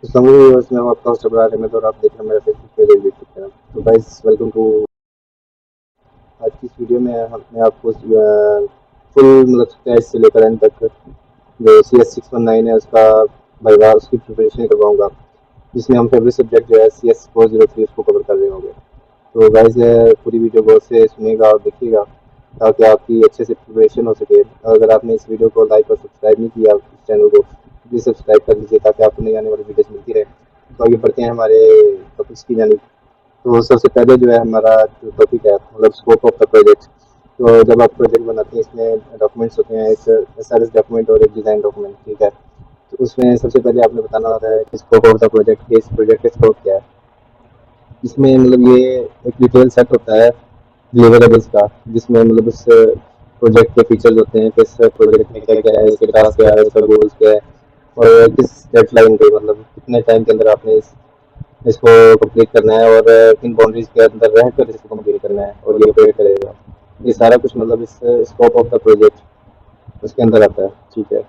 Viewers, मैं हूं आपका होस्ट अबरार अहमद और आप देख रहे हैं मेरा फेसबुक पेज और यूट्यूब चैनल। तो गाइस, वेलकम टू आज की इस वीडियो में मैं आपको फुल मतलब स्क्रैच से लेकर एंड तक जो CS619 है उसका वाइवा उसकी प्रिपरेशन करवाऊंगा, जिसमें हम फेवरेट सब्जेक्ट जो है CS403 उसको कवर कर रहे होंगे। तो गाइस, पूरी वीडियो गौर से सुनिएगा और देखिएगा ताकि आपकी अच्छे से प्रिपरेशन हो सके। और अगर आपने इस वीडियो को लाइक और सब्सक्राइब नहीं किया इस चैनल को, प्लीज़ सब्सक्राइब कर लीजिए ताकि आपको नई आने वाली वीडियोस मिलती रहे। तो आगे बढ़ते हैं हमारे टॉपिक्स की जानिब। तो सबसे पहले जो है हमारा जो टॉपिक है मतलब स्कोप ऑफ द प्रोजेक्ट। तो जब आप प्रोजेक्ट बनाते हैं इसमें डॉक्यूमेंट्स होते हैं, एक SRS डॉक्यूमेंट और एक डिज़ाइन डॉक्यूमेंट, ठीक है। तो उसमें सबसे पहले आपने बताना होता है कि स्कोप ऑफ द प्रोजेक्ट, इस प्रोजेक्ट का स्कोप क्या है। इसमें मतलब ये एक डिटेल सेट होता है डिलीवरेबल्स का, जिसमें मतलब उस प्रोजेक्ट के फीचर्स होते हैं कि इस प्रोजेक्ट में क्या क्या है, इसके टास्क क्या है, इसका गोल्स क्या है और किस डेडलाइन पे मतलब कितने टाइम के अंदर आपने इसको कंप्लीट करना है और किन बाउंड्रीज के अंदर रहकर इसको कंप्लीट करना है और ये प्रोजेक्ट करेगा। ये सारा कुछ मतलब इस स्कोप ऑफ द प्रोजेक्ट उसके अंदर आता है, ठीक है।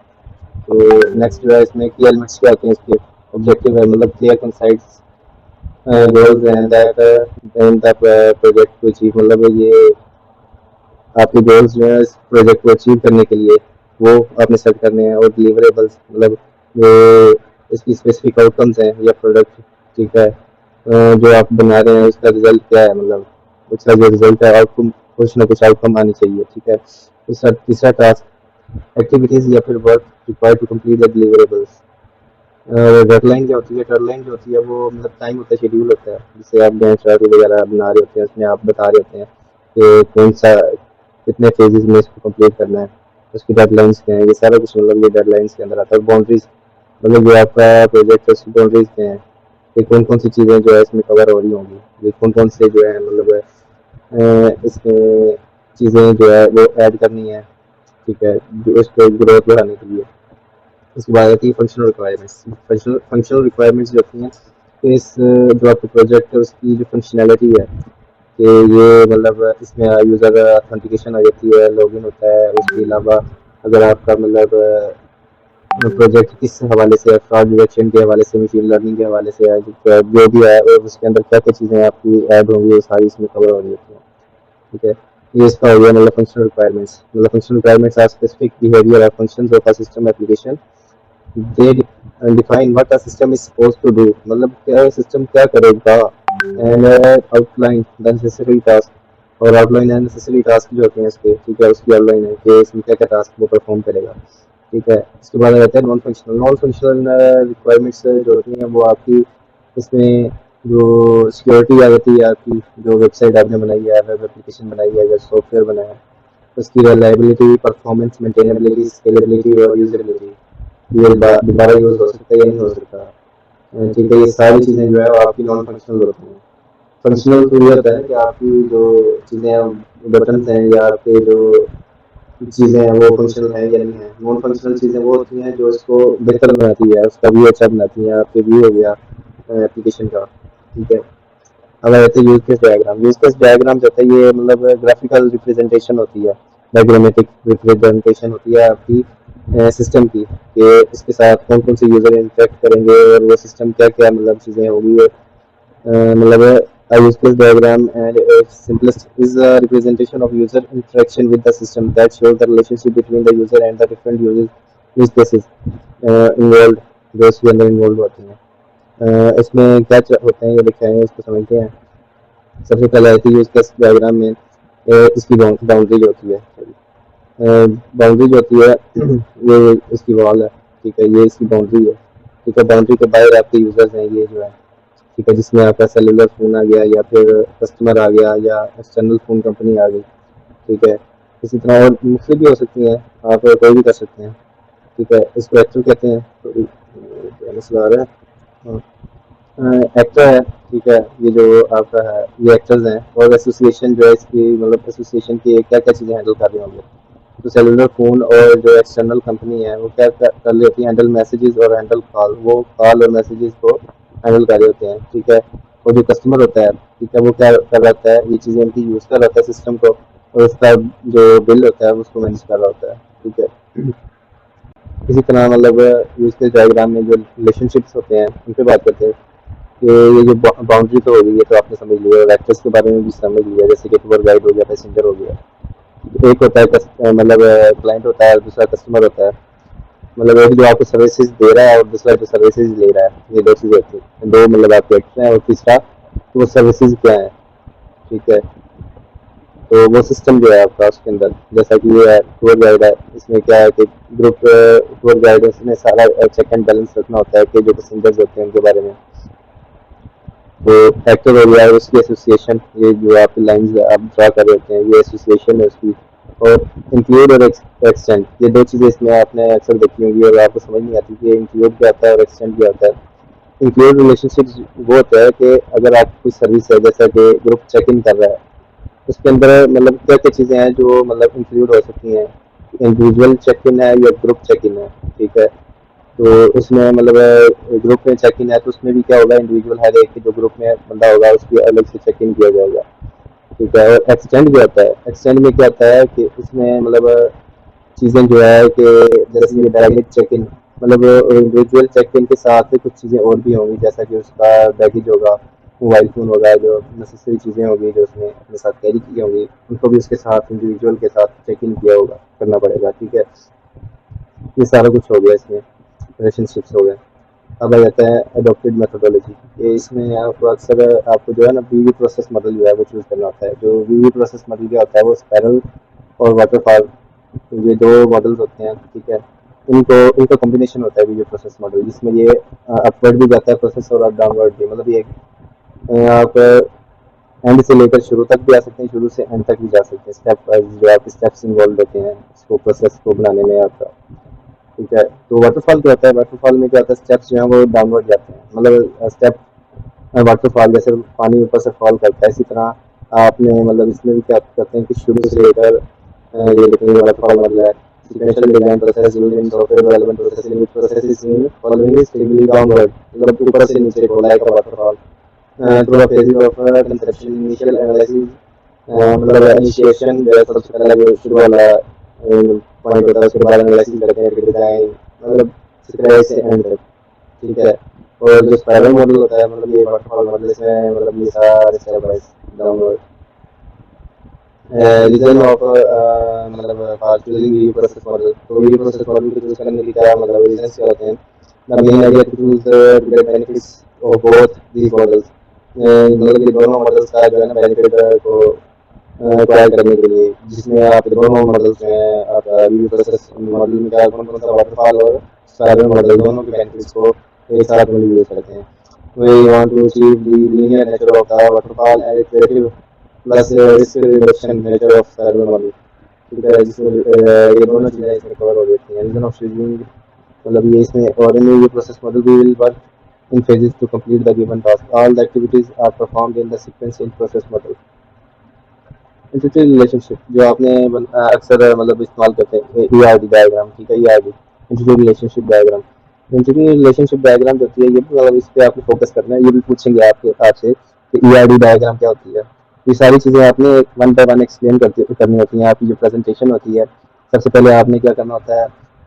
तो नेक्स्ट जो है इसमें की एलिमेंट्स क्या होते हैं इसके। ऑब्जेक्टिव है मतलब क्लियर कंसाइज गोल्स हैं दैट इन द प्रोजेक्ट को अचीव, मतलब ये आपके गोल्स जो है इस प्रोजेक्ट को अचीव करने के लिए वो आपने सेट करने हैं। और डिलीवरेबल्स मतलब जो इसकी स्पेसिफिक आउटकम्स हैं या प्रोडक्ट, ठीक है, जो आप बना रहे हैं उसका रिजल्ट क्या है, मतलब उसका जो रिजल्ट है आउटकम, कुछ ना कुछ आउटकम आनी चाहिए, ठीक है। तीसरा टास्क एक्टिविटीज या फिर work required to complete the deliverables. Deadline क्या होती है, डेडलाइन जो होती है वो मतलब टाइम होता है, शेड्यूल होता है, जिससे आप गैंट चार्ट वगैरह बना रहे होते हैं, उसमें आप बता रहे होते हैं कि कौन सा कितने फेजेस में इसको कंप्लीट करना है, उसकी डेडलाइंस क्या है, ये सारा कुछ मतलब ये डेडलाइंस के अंदर आता है। बाउंड्रीज मतलब जो आपका प्रोजेक्ट है उसकी बाउंड्रीज क्या है, कि कौन कौन सी चीज़ें जो है इसमें कवर हो रही होंगी, ये कौन कौन से जो है मतलब इसमें चीज़ें जो है वो ऐड करनी है, ठीक है, जो इसको ग्रोथ बढ़ाने के लिए। उसके बाद आती है फंक्शनल रिक्वायरमेंट्स। फंक्शनल रिक्वायरमेंट्स जो होती हैं कि इस जो आपका प्रोजेक्ट है उसकी जो फंक्शनैलिटी है कि ये मतलब इसमें यूज़र ऑथेंटिकेशन हो जाती है, लॉगिन होता है। उसके अलावा अगर आपका मतलब प्रोजेक्ट किस हवाले से है, फ्रॉड डिटेक्शन के हवाले से, मशीन लर्निंग के हवाले से है, जो भी है और उसके अंदर क्या क्या चीज़ें आपकी ऐड होंगी वो सारी इसमें कवर हो रही होती हैं, ठीक है। ये इसका हो गया मतलब फंक्शनल रिक्वायरमेंट्स। मतलब functional requirements are specific behaviour और functions of a system application. They define what a system is suppose to do, मतलब क्या सिस्टम क्या करेगा। And outline the necessary task, और आउटलाइन एंड नेसेसरी टास्क जो होते हैं इसके, ठीक है, उसकी आउटलाइन है कि इसमें क्या क्या टास्क वो परफॉर्म करेगा, ठीक है। इसके बाद आ जाता है नॉन फंक्शनल रिक्वायरमेंट्स जो होती हैं वो आपकी इसमें जो सिक्योरिटी आ जाती है, आपकी जो वेबसाइट आपने बनाई है, वेब एप्लीकेशन बनाई है या सॉफ्टवेयर बनाया है, उसकी रिलायबिलिटी, परफॉर्मेंस, मेंटेनेबिलिटी, स्केलेबिलिटी और यूजेबिलिटी, ये दोबारा यूज़ हो सकता है या नहीं हो सकता, ठीक है। ये सारी चीज़ें जो है वो आपकी नॉन फंक्शनल होती हैं। फंक्शनल तो ये होता है कि आपकी जो चीज़ें हैं, बटन हैं या आपके जो चीज़ें हैं वो फंक्शनल हैं या नहीं है। नॉन फंक्शनल चीज़ें वो होती हैं जो इसको बेहतर बनाती है, उसका व्यू अच्छा बनाती हैं। आपके व्यू हो गया एप्लीकेशन का, ठीक है। अब आते हैं use case diagram. Use case diagram जो होता है ये मतलब ग्राफिकल रिप्रेजेंटेशन होती है, डायग्रामेटिक रिप्रेजेंटेशन होती है आपकी सिस्टम की, कि इसके साथ कौन कौन से यूज़र इंटरेक्ट करेंगे और वो सिस्टम क्या क्या मतलब चीज़ें होगी। मतलब a use case diagram and its simplest is a representation of user interaction with the system that shows the relationship between the user and the different use cases involved, जो इसके अंदर इन्वॉल्व होती हैं। इसमें क्या होते हैं ये दिखाएंगे, इसको समझते हैं। सबसे पहले आती है यूज केस डायग्राम में इसकी बाउंड्री जो होती है, बाउंड्री जो होती है ये इसकी वॉल है, ठीक है, ये इसकी बाउंड्री है, ठीक है। बाउंड्री के बाहर आपके यूजर्स हैं, ये जो है, ठीक है, जिसमें आपका सेलुलर फ़ोन आ गया या फिर कस्टमर आ गया या एक्सटर्नल फ़ोन कंपनी आ गई, ठीक है। इसी तरह और मुख्तलिफ भी हो सकती हैं, आप कोई भी कर सकते हैं, ठीक है। इसको एक्टर कहते हैं। तो क्या मसला आ रहा है, एक्टर है, ठीक है। ये जो आपका है ये एक्टर्स हैं। और एसोसिएशन जो है इसकी मतलब एसोसिएशन की क्या क्या चीज़ें हैंडल कर रहे होंगे। तो सेलुलर फ़ोन और जो एक्सटर्नल कंपनी है वो क्या कर लेती है, हैंडल मैसेजेस और हैंडल कॉल, वो कॉल और मैसेजेस को हैंडल कर रहे होते हैं, ठीक है। और जो कस्टमर होता है, ठीक है, वो क्या कर रहा होता है, ये चीज़ें इनकी यूज़ कर रहा होता है सिस्टम को, और उसका जो बिल होता है उसको मैनेज कर रहा होता है, ठीक है। इसी तरह मतलब यूज केस डायग्राम में जो रिलेशनशिप्स होते हैं उन पर बात करते हैं कि ये जो बाउंड्री तो हो गई है तो आपने समझ लिया, वेक्टर्स के बारे में भी समझ लिया, जैसे कि टूर गाइड हो गया, पैसेंजर हो गया। एक होता है मतलब क्लाइंट होता है, दूसरा कस्टमर होता है। मतलब एक जो आपको सर्विसेज दे रहा है और दूसरा जो सर्विसेज ले रहा है, ये दो चीज़ें होती हैं, दो मतलब आपके एक्टर हैं, और तीसरा वो सर्विसेज क्या है। ठीक है, तो वो सिस्टम जो है आपका उसके अंदर, जैसा कि ये टूर गाइड है, इसमें क्या है कि ग्रुप टूर गाइड उसमें सारा चेक एंड बैलेंस रखना होता है कि जो पैसेंजर्स होते हैं उनके बारे में। तो फैक्टर हो गया है उसकी एसोसिएशन, ये जो आप लाइंस आप ड्रा कर रहे होते हैं ये एसोसिएशन है उसकी। और इंक्लूड और एक्सटेंड, ये दो चीज़ें इसमें आपने अक्सर देखी होंगी और आपको समझ नहीं आती कि इंक्लूड क्या होता है और एक्सटेंड क्या होता है। इंक्लूड रिलेशनशिप वो होता है कि अगर आप कोई सर्विस है, जैसा कि ग्रुप चेक इन कर रहा है, उसके अंदर मतलब क्या क्या चीज़ें हैं जो मतलब इंक्लूड हो सकती हैं। इंडिविजुअल चेक इन है या ग्रुप चेक इन है। ठीक है, तो उसमें मतलब ग्रुप में चेक इन है तो उसमें भी क्या होगा, इंडिविजुअल हर एक जो ग्रुप में बंदा होगा उसकी अलग से चेक इन किया जाएगा। ठीक है, और एक्सटेंड क्या होता है, एक्सटेंड में क्या होता है कि उसमें मतलब चीज़ें जो है कि जैसे ये बैगेज चेक इन, मतलब इंडिविजुअल चेक इन के साथ कुछ चीज़ें और भी होंगी, जैसा कि उसका बैगेज होगा, मोबाइल फ़ोन होगा, जो नेसेसरी चीज़ें होंगी जो उसने अपने साथ कैरी की होंगी, उनको भी उसके साथ इंडिविजुअल के साथ चेक इन किया होगा, करना पड़ेगा। ठीक है, ये सारा कुछ हो गया इसमें, रिलेशनशिप्स हो गए। अब आ जाता है एडॉप्टेड मेथोडोलॉजी। ये इसमें आपको अक्सर आपको जो है ना वीवी प्रोसेस मॉडल जो है वो चूज़ करना होता है। जो वीवी प्रोसेस मॉडल क्या होता है, वो स्पाइरल और वाटरफॉल, ये दो मॉडल्स होते हैं। ठीक है, इनको इनका कॉम्बिनेशन होता है वीवी प्रोसेस मॉडल, जिसमें ये अपवर्ड भी जाता है प्रोसेस और डाउनवर्ड भी, मतलब ये आप एंड से लेकर शुरू तक भी आ सकते हैं, शुरू से एंड तक भी जा सकते हैं। स्टेप वाइज जो आपके स्टेप्स इन्वॉल्व होते हैं इसको प्रोसेस को बनाने में आपका। ठीक है, तो वाटरफॉल क्या होता है, वाटरफॉल में क्या होता है, स्टेप्स जो है वो डाउनवर्ड जाते हैं, मतलब स्टेप वाटरफॉल जैसे पानी ऊपर से फॉल करता है, इसी तरह आपने मतलब इसमें भी क्या करते हैं कि शुरू से लेकर ये देखिए वाटरफॉल मतलब है sequential design process used in software development process in process is in following stably downward, मतलब ऊपर से नीचे को like a waterfall through a phases of conception initial analysis, मतलब इनिशिएशन जो है सबसे पहला जो शुरू वाला पॉइंट होता है, उसके बाद एनालिसिस करते हैं, फिर डिजाइन, मतलब स्क्रैच से एंड तक। ठीक है, और जो स्पाइरल मॉडल होता है, मतलब ये वाटरफॉल मॉडल, इसमें मतलब ये सारे step by downward reason of मतलब for choosing VV process model. तो वीवी प्रोसेस मॉडल को चूज करने के क्या मतलब रीजंस क्या होते हैं। The main idea to choose to get benefits of both these models, मतलब ये दोनों मॉडल्स का जो है ना बेनिफिट को एक्वायर करने के लिए, जिसमें आप दोनों मॉडल्स में आपका वीवी प्रोसेस मॉडल में क्या कौन कौन सा वाटरफॉल और स्पाइरल मॉडल दोनों के बेनिफिट्स को एक साथ में यूज करते हैं। We want to achieve the linear nature of the waterfall and creative plus risk reduction nature of spiral model। ठीक है, जिसमें ये दोनों चीज़ें इसमें कवर हो जाती हैं। रीजन ऑफ चूजिंग, मतलब ये इसमें और इन ये प्रोसेस मॉडल भी will work in phases to complete the given task, all the activities are performed in the sequence in process model। Entity relationship जो आपने अक्सर मतलब इस्तेमाल करते हैं, ERD डायग्राम। ठीक है, ERD entity relationship diagram. Entity relationship diagram जो होती है ये भी मतलब इस पर आपको फोकस करना है, ये भी पूछेंगे आपके आपसे कि ERD डायग्राम क्या होती है। ये सारी चीज़ें आपने वन बाय वन एक्सप्लेन करनी होती हैं। आपकी जो प्रेजेंटेशन होती है, सबसे पहले आपने क्या करना होता है,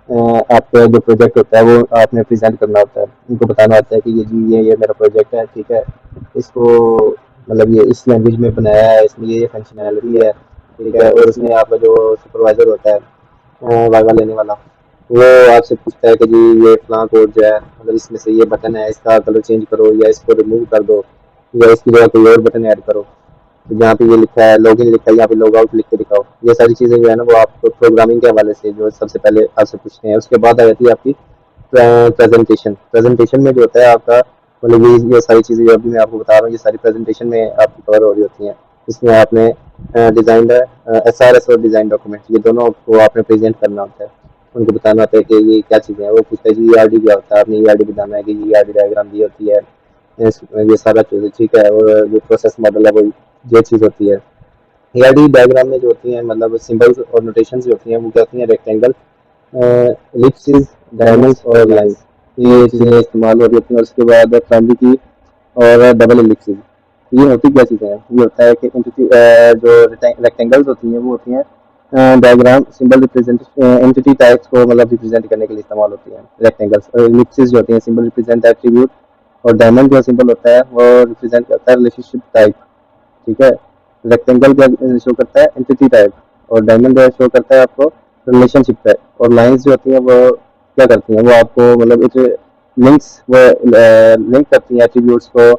आपका जो प्रोजेक्ट होता है वो आपने प्रेजेंट करना होता है, उनको बताना होता है कि ये जी ये मेरा प्रोजेक्ट है। ठीक है, इसको मतलब ये इस लैंग्वेज में बनाया है, इसमें ये फंक्शनैलिटी है। ठीक है, और इसमें आपका जो सुपरवाइजर होता है वाइवा लेने वाला, वो आपसे पूछता है कि जी ये फलां कोड जो है, मतलब इसमें से ये बटन है, इसका कलर चेंज करो या इसको रिमूव कर दो या इसकी जगह कोई और बटन ऐड करो। तो जहाँ पे ये लिखा है लॉगिन लिखा है, यहाँ पे लॉग आउट लिख के दिखाओ। ये सारी चीज़ें जो है ना वो आप प्रोग्रामिंग के हवाले से जो सबसे पहले आपसे पूछते हैं। उसके बाद आ जाती है आपकी प्रेजेंटेशन। प्रेजेंटेशन में जो होता है आपका मतलब ये सारी चीज़ें जो अभी मैं आपको बता रहा हूँ, ये सारी प्रेजेंटेशन में आपकी कवर हो रही होती हैं। इसमें आपने डिज़ाइन SRS और डिज़ाइन डॉक्यूमेंट, ये दोनों को आपने प्रेजेंट करना होता है। उनको बताना होता है कि ये क्या चीज़ें हैं। वो पूछता है जी ERD क्या होता है, आपने ERD बताना है कि ERD डायग्राम ये होती है, ये सारा चीज़। ठीक है, और जो प्रोसेस मॉडल है वो ये चीज़ होती है। ERD डायग्राम में जो होती हैं मतलब सिंबल्स और नोटेशंस जो होती हैं वो क्या होती हैं, रेक्टेंगल, एलिप्सिस, डायमंड्स और लाइंस, ये चीज़ें इस्तेमाल हो रही हैं। उसके बाद प्राइमरी की और डबल एलिप्सिस, ये होती क्या चीज़ें हैं, ये होता है कि जो रेक्टेंगल्स होती हैं वो होती हैं diagram symbol represent entity types को मतलब रिप्रेजेंट करने के लिए इस्तेमाल होती है। रेक्टेंगल्स और इलिप्सेस जो होती हैं सिंबल रिप्रेजेंट एट्रीब्यूट, और डायमंड जो सिंबल होता है वो रिप्रेजेंट करता है रिलेशनशिप टाइप। ठीक है, रेक्टेंगल क्या शो करता है एंटिटी टाइप, और डायमंड जो शो करता है आपको रिलेशनशिप टाइप, और लाइंस जो होती हैं वो क्या करती हैं, वो आपको मतलब एक लिंक्स वो लिंक करती हैं एट्रीब्यूट्स को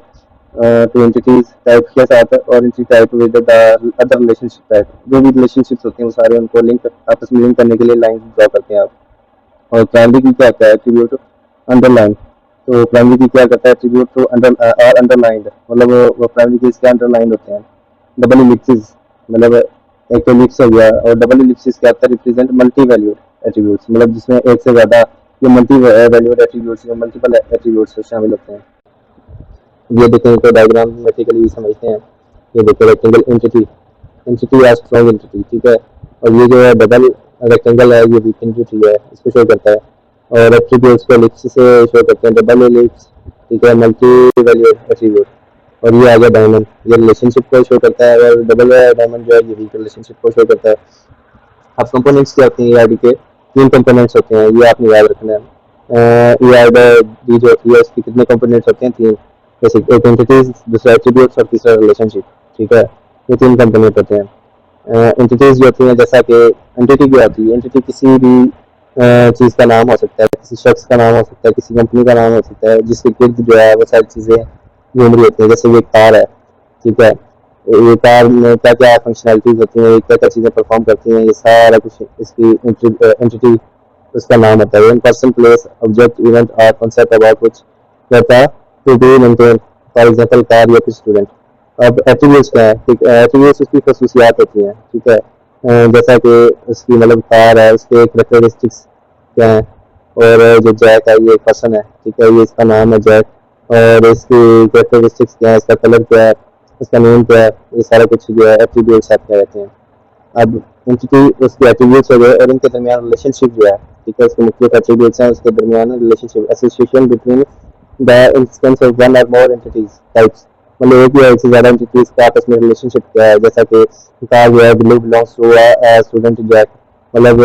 टू एंटिटीज टाइप के साथ, और entity type with the other relationship type. जो भी रिलेशनशिप्स होते हैं वो सारे उनको लिंक आपस में लिंक करने के लिए लाइन ड्रॉ करते हैं आप। और प्राइमरी की क्या होता है एट्रीब्यूट अंडरलाइन। तो प्राइमरी की क्या करता है एट्रीब्यूट तो आर अंडरलाइंड, मतलब वो प्राइमरी की इसके अंडरलाइन होते हैं। डबल इलिप्सिस मतलब एक इलिप्स हो गया, और डबल इलिप्सिस क्या होता है रिप्रेजेंट मल्टी वैल्यूड एट्रीब्यूट्स, मतलब जिसमें एक से ज्यादा ये मल्टी वैल्यूड एट्रीब्यूट्स या मल्टीपल एट्रीब्यूट्स शामिल होते हैं। ये देखें तो डायग्राम मेटिकली समझते हैं। ये देखो रेक्टेंगल एंटिटी, एंटिटी या स्ट्रॉन्ग एंटिटी। ठीक है, और ये जो है डबल रेक्टेंगल है ये वीक एंटिटी है, इसको शो करता है। और एट्रीब्यूट्स को एलिप्स से शो करते हैं, डबल एलिप्स। ठीक है, मल्टी वैल्यूड एट्रीब्यूट। और ये आ गया डायमंड, ये रिलेशनशिप को शो करता है, और डबल डायमंड जो है ये वीक रिलेशनशिप को शो करता है। अब कंपोनेंट्स क्या होते हैं ईआरडी के, तीन कंपोनेंट्स होते हैं, ये आपने याद रखना है। ईआरडी जो होती है उसके कितने कंपोनेंट्स होते हैं, तीन। जैसे एक एंटिटीज, दूसरा एट्रीब्यूट्स और तीसरा रिलेशनशिप। ठीक है, ये तीन कंपोनेंट होते हैं। एंटिटीज जो होती हैं, जैसा कि एंटिटी क्या होती है, एंटिटी किसी भी चीज़ का नाम हो सकता है, किसी शख्स का नाम हो सकता है, किसी कंपनी का नाम हो सकता है, जिसके गिर्द जो है वो सारी चीज़ें घूम रही होती हैं। जैसे ये कार है, ठीक है, ये कार में क्या क्या फंक्शनैलिटीज होती हैं, क्या क्या चीज़ें परफॉर्म करती हैं, ये सारा कुछ इसकी एंटिटी उसका नाम होता है। पर्सन, प्लेस, ऑब्जेक्ट, इवेंट और कॉन्सेप्ट अबाउट कुछ रहता to be maintain, for example car या फिर स्टूडेंट। अब एट्रीब्यूट्स क्या है, एट्रीब्यूट्स उसकी खसूसियात होती हैं। ठीक है, जैसा कि उसकी मतलब कार है उसके करेक्टरिस्टिक्स क्या है, और जो जैक है ये एक पर्सन है। ठीक है, ये इसका नाम है जैक, और इसकी करेक्टरिस्टिक्स क्या है, इसका कलर क्या है, इसका नेम क्या है, ये सारा कुछ जो है एट्रीब्यूट्स आपके रहते हैं। अब एंटिटी उसके एट्रीब्यूट्स हो गए, और इनके दरमियान रिलेशनशिप जो है, ठीक है, उसके मुख्तलिफ एट्रीब्यूट्स हैं, उसके दरमियान relationship association between the instance of one और मोर एंटिटीज टाइप्स, मतलब एक या एक से ज़्यादा एंटिटीज का आपस में रिलेशनशिप क्या है। जैसा कि कार जो है blue belongs to student Jack, मतलब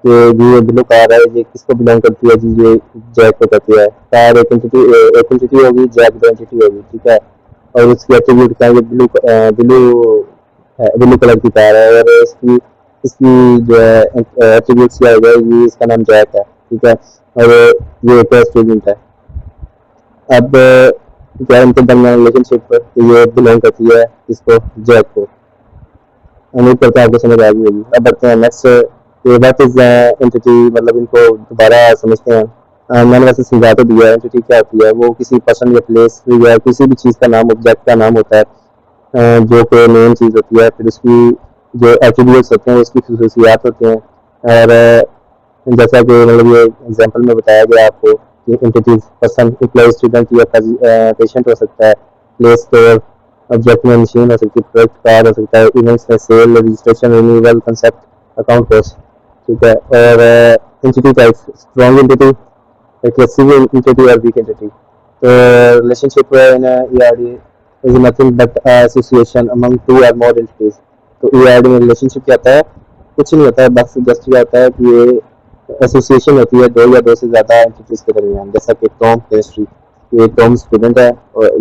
कि ये ब्लू कार है ये किसको बिलोंग करती है जी, ये जैक को करती है। कार एक एंटिटी होगी, जैक दो एंटिटी होगी। ठीक है, और उसकी एट्रीब्यूट क्या है, ब्लू ब्लू ब्लू कलर की कार है, और इसकी इसकी जो है एट्रीब्यूट्स क्या हो गया, ये इसका नाम जैक है। ठीक है, और ये एक स्टूडेंट है। अब क्या इनके दरमियान रिलेशनशिप ये बिलोंग करती है इसको, जैक को। उम्मीद करता हूँ आपको समझ आ गई होगी। अब बढ़ते हैं नेक्स्ट, ये व्हाट इज एंटिटी, मतलब इनको दोबारा समझते हैं। मैंने वैसे समझा तो दिया है एंटिटी क्या होती है, वो किसी पर्सन या प्लेस या किसी भी चीज़ का नाम, ऑब्जेक्ट का नाम होता है, जो कि मेन चीज़ होती है। फिर उसकी जो एट्रीब्यूट्स होते हैं उसकी खसूसियात होती हैं, और जैसा कि मतलब ये एग्जांपल में बताया गया आपको कि एंटिटीज पर्सन, एम्प्लॉय, स्टूडेंट या पेशेंट हो सकता है, प्लेस स्टोर, ऑब्जेक्ट में मशीन हो सकती है, प्रोडक्ट कार्ड हो सकता है, इवेंट्स में sale, registration, renewal, concept, account post. ठीक है, और entity types strong entity, aggressive entity or weak entity. So relationship in ERD is nothing but association among two or more entities. तो ERD में relationship क्या होता है, कुछ नहीं होता है, बस जस्ट क्या होता है कि ये एसोसिएशन होती है दो या दो से ज़्यादा एंटिटीज के दरमियान। जैसा कि टॉम केमिस्ट्री, ये टॉम स्टूडेंट है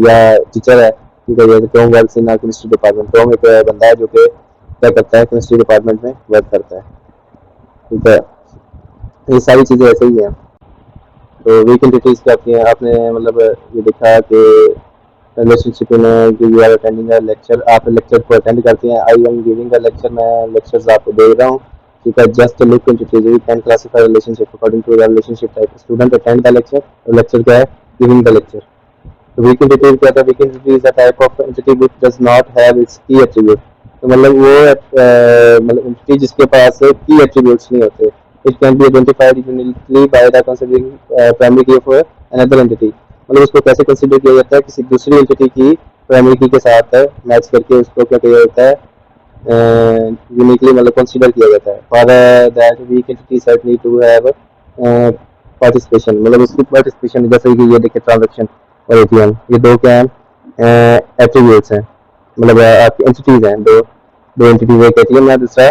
या टीचर है। ठीक है, जैसे Tom works in chemistry department, Tom एक बंदा है जो कि क्या करता है केमिस्ट्री डिपार्टमेंट में वर्क करता है। ठीक है, ये सारी चीज़ें ऐसे ही हैं। तो वीक एंटिटीज क्या होती हैं, आपने मतलब ये देखा कि रिलेशनशिप में कि you are attending a lecture, आप लेक्चर को अटेंड करते हैं। I am giving a lecture, मैं लेक्चर्स आपको दे रहा हूँ। ठीक है, just look entities we can classify relationship according to the relationship type. Student attend the lecture, और लेक्चर क्या है, गिविंग द लेक्चर। तो वीक एंटिटी क्या था, weak entity is a type of entity which does not have its key attribute. तो मतलब वो मतलब एंटिटी जिसके पास की एट्रीब्यूट्स नहीं होते। It can be identified uniquely by the considering primary की ऑफ अनदर एंटिटी, मतलब उसको कैसे कंसीडर किया जाता है, किसी दूसरी एंटिटी की प्राइमरी की के साथ मैच करके उसको क्या किया जाता है, यूनिकली मतलब कंसीडर किया जाता है। For that weak entity set need to have participation, मतलब उसकी पार्टिसिपेशन, जैसे कि ये देखिए ट्रांजेक्शन और एटीएम, ये दो क्या हैं, एट्रीब्यूट्स हैं, मतलब आपकी एंटिटीज हैं, दो दो एंटिटीज, एक एटीएम है, दूसरा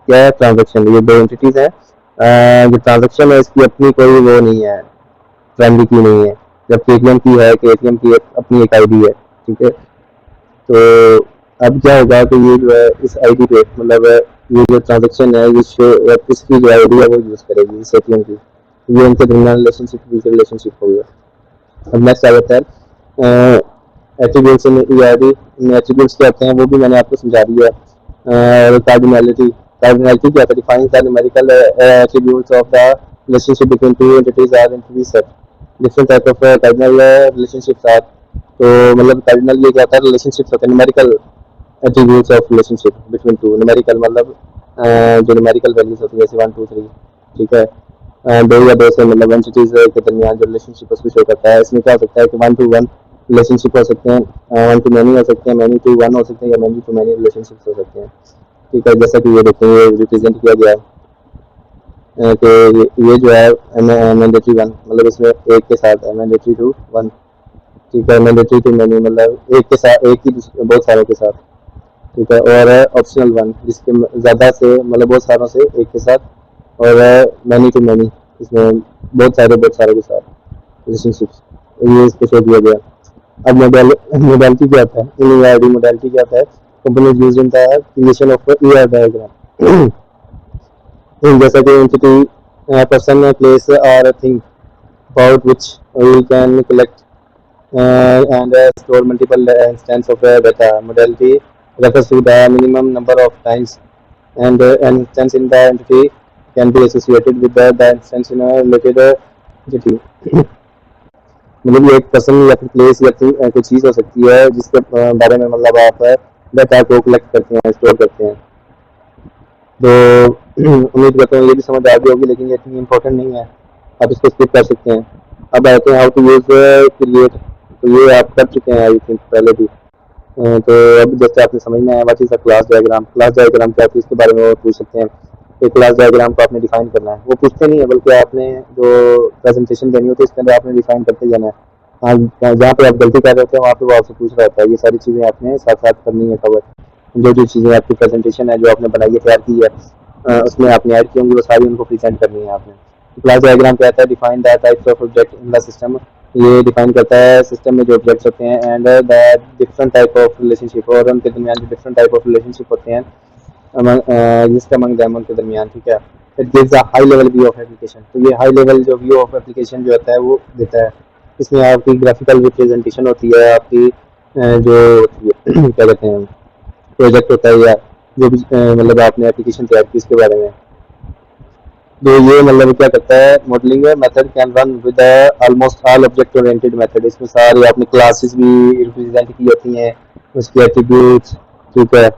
क्या है, ट्रांजेक्शन। ये 2 एंटिटीज है। जो ट्रांजेक्शन है इसकी अपनी कोई वो नहीं है, प्राइमरी की नहीं है, जबकि एटीएम की है कि एटीएम की अपनी एक आईडी है। ठीक है, तो अब क्या होगा कि ये जो है इस आईडी पे मतलब ये जो ट्रांजेक्शन है इसकी जो आईडी है वो यूज़ करेगी इस एटीएम की। ये उनके दरमियान रिलेशनशिप हो गया। अब नेक्स्ट आ जाता है एट्रीब्यूट्स इन ईआरडी। एट्रीब्यूट्स क्या होते हैं वो भी मैंने आपको समझा दिया है। और कार्डिनैलिटी क्या है, defines the numerical attributes of the relationship between two entities or entity set. Different type of cardinal relationships are. तो मतलब कार्डिनल ये क्या होता है, रिलेशनशिप्स होते हैं, numerical attributes of relationship between to. Numerical मतलब जो न्यूमेरिकल वैल्यूज होती है जैसे 1 2 3। ठीक है, दो या दो से मतलब एंटिटीज के दरमियान जो रिलेशनशिप उसको शो करता है। इसमें क्या हो सकता है कि 1 to 1 रिलेशनशिप हो सकते हैं, 1 to many हो सकते हैं, many to 1 हो सकते हैं, या many to many रिलेशनशिप हो सकते हैं। ठीक है, जैसा कि ये देखते हैं, ये रिप्रेजेंट किया गया है कि ये जो है मैंडेटरी 1 मतलब इसमें एक के साथ है, मैंडेटरी टू 1। ठीक है, मैंडेटरी टू मैनी मतलब एक के साथ, एक ही बहुत सारों के साथ। ठीक है, और ऑप्शनल 1 जिसके ज़्यादा से मतलब बहुत सारों से एक के साथ, और मैनी टू मैनी इसमें बहुत सारे के साथ रिलेशनशिप्स, ये इसको शो दिया गया। अब मोडालिटी क्या होता है, इन ईआरडी मोडालिटी क्या होता है, component used in the creation of ER diagram. जैसा कि एंटिटी, पर्सन, प्लेस और thing about which we can collect and store multiple instances of data. Modality refers to the minimum number of times and an instance in the entity can be associated with the instance in a related entity. मतलब ये एक person या फिर place या फिर कोई चीज़ हो सकती है जिसके बारे में मतलब आप डाटा को कलेक्ट करते हैं, स्टोर करते हैं। तो उम्मीद करता हूँ ये भी समझ आ गई होगी, लेकिन ये इतनी इम्पोर्टेंट नहीं है, आप इसको स्किप कर सकते हैं। अब आते हैं हाउ टू यूज़ क्रिएट। तो ये आप कर चुके हैं आई थिंक पहले भी। तो अब जैसे आपने समझना है what is a class diagram. Class diagram क्या है इसके बारे में वो पूछ सकते हैं। एक क्लास डायग्राम को आपने डिफाइन करना है, वो पूछते नहीं है बल्कि आपने जो प्रेजेंटेशन देनी होती है इसके अंदर आपने डिफाइन करते जाना है। हाँ, जहाँ पे आप गलती कर रहे होते हैं वहाँ पे वो आपसे पूछ रहा होता है। ये सारी चीज़ें आपने साथ साथ करनी है कवर। जो चीज़ें आपकी प्रेजेंटेशन है जो आपने बनाई है, तैयार की है, उसमें आपने ऐड की होंगी, वो सारी उनको प्रेजेंट करनी है आपने। क्लास डायग्राम कहता है define the types of object in the system. ये डिफाइन करता है सिस्टम में जो ऑब्जेक्ट्स होते हैं and the different type of relationship, और उनके दरमियान जो डिफरेंट टाइप ऑफ रिलेशनशिप होते हैं अमंग दैम उनके दरमियान। ठीक है, it gives a high level view of application. तो ये हाई लेवल जो व्यू ऑफ एप्लीकेशन जो होता है वो देता है। इसमें आपकी ग्राफिकल रिप्रेजेंटेशन होती है, आपकी जो क्या कहते हैं प्रोजेक्ट होता है, या जो भी मतलब आपने एप्लीकेशन तैयार की इसके बारे में। तो ये मतलब क्या करता है, modelling method can run with almost all object oriented method. इसमें सारी आपने क्लासेस भी रिप्रेजेंट की होती हैं, उसके एट्रीब्यूट्स। ठीक है,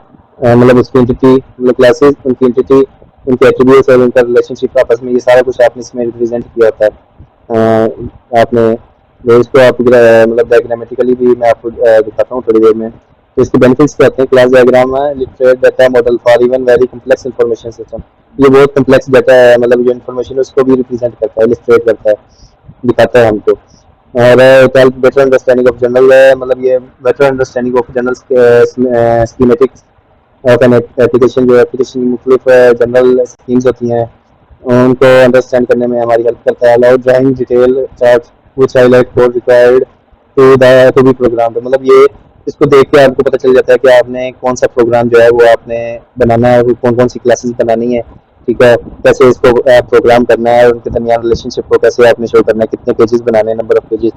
मतलब उसकी एंटिटी मतलब क्लासेस, उनकी एंटिटी, उनके एट्रीब्यूट्स और उनका रिलेशनशिप आपस में, ये सारा कुछ आपने इसमें रिप्रेजेंट किया होता है। आपने तो इसको आप मतलब डायग्रामेटिकली भी मैं आपको दिखाता हूँ थोड़ी देर में। तो इसके बेनिफिट्स क्या होते हैं, क्लास डायग्राम है literate data model for even very complex information system. ये बहुत कम्प्लेक्स डाटा है, मतलब जो इन्फॉर्मेशन है उसको भी रिप्रेजेंट करता है, इलिस्ट्रेट करता है, दिखाता है हमको। और बेटर अंडरस्टैंडिंग ऑफ जनरल, मतलब ये better understanding of general schematics of an application. जो एप्लीकेशन की मुख्तलिफ जनरल स्कीम्स होती हैं उनको अंडरस्टैंड करने में हमारी हेल्प करता है। Allow drawing detail chart which highlight code required to be programmed। मतलब ये इसको देख के आपको पता चल जाता है कि आपने कौन सा प्रोग्राम जो है वो आपने बनाना है, कौन कौन सी क्लासेस बनानी है। ठीक है, कैसे इसको प्रोग्राम करना है, उनके दरमियान रिलेशनशिप को कैसे आपने शो करना है, कितने पेजेस बनाने हैं, नंबर ऑफ पेजेस,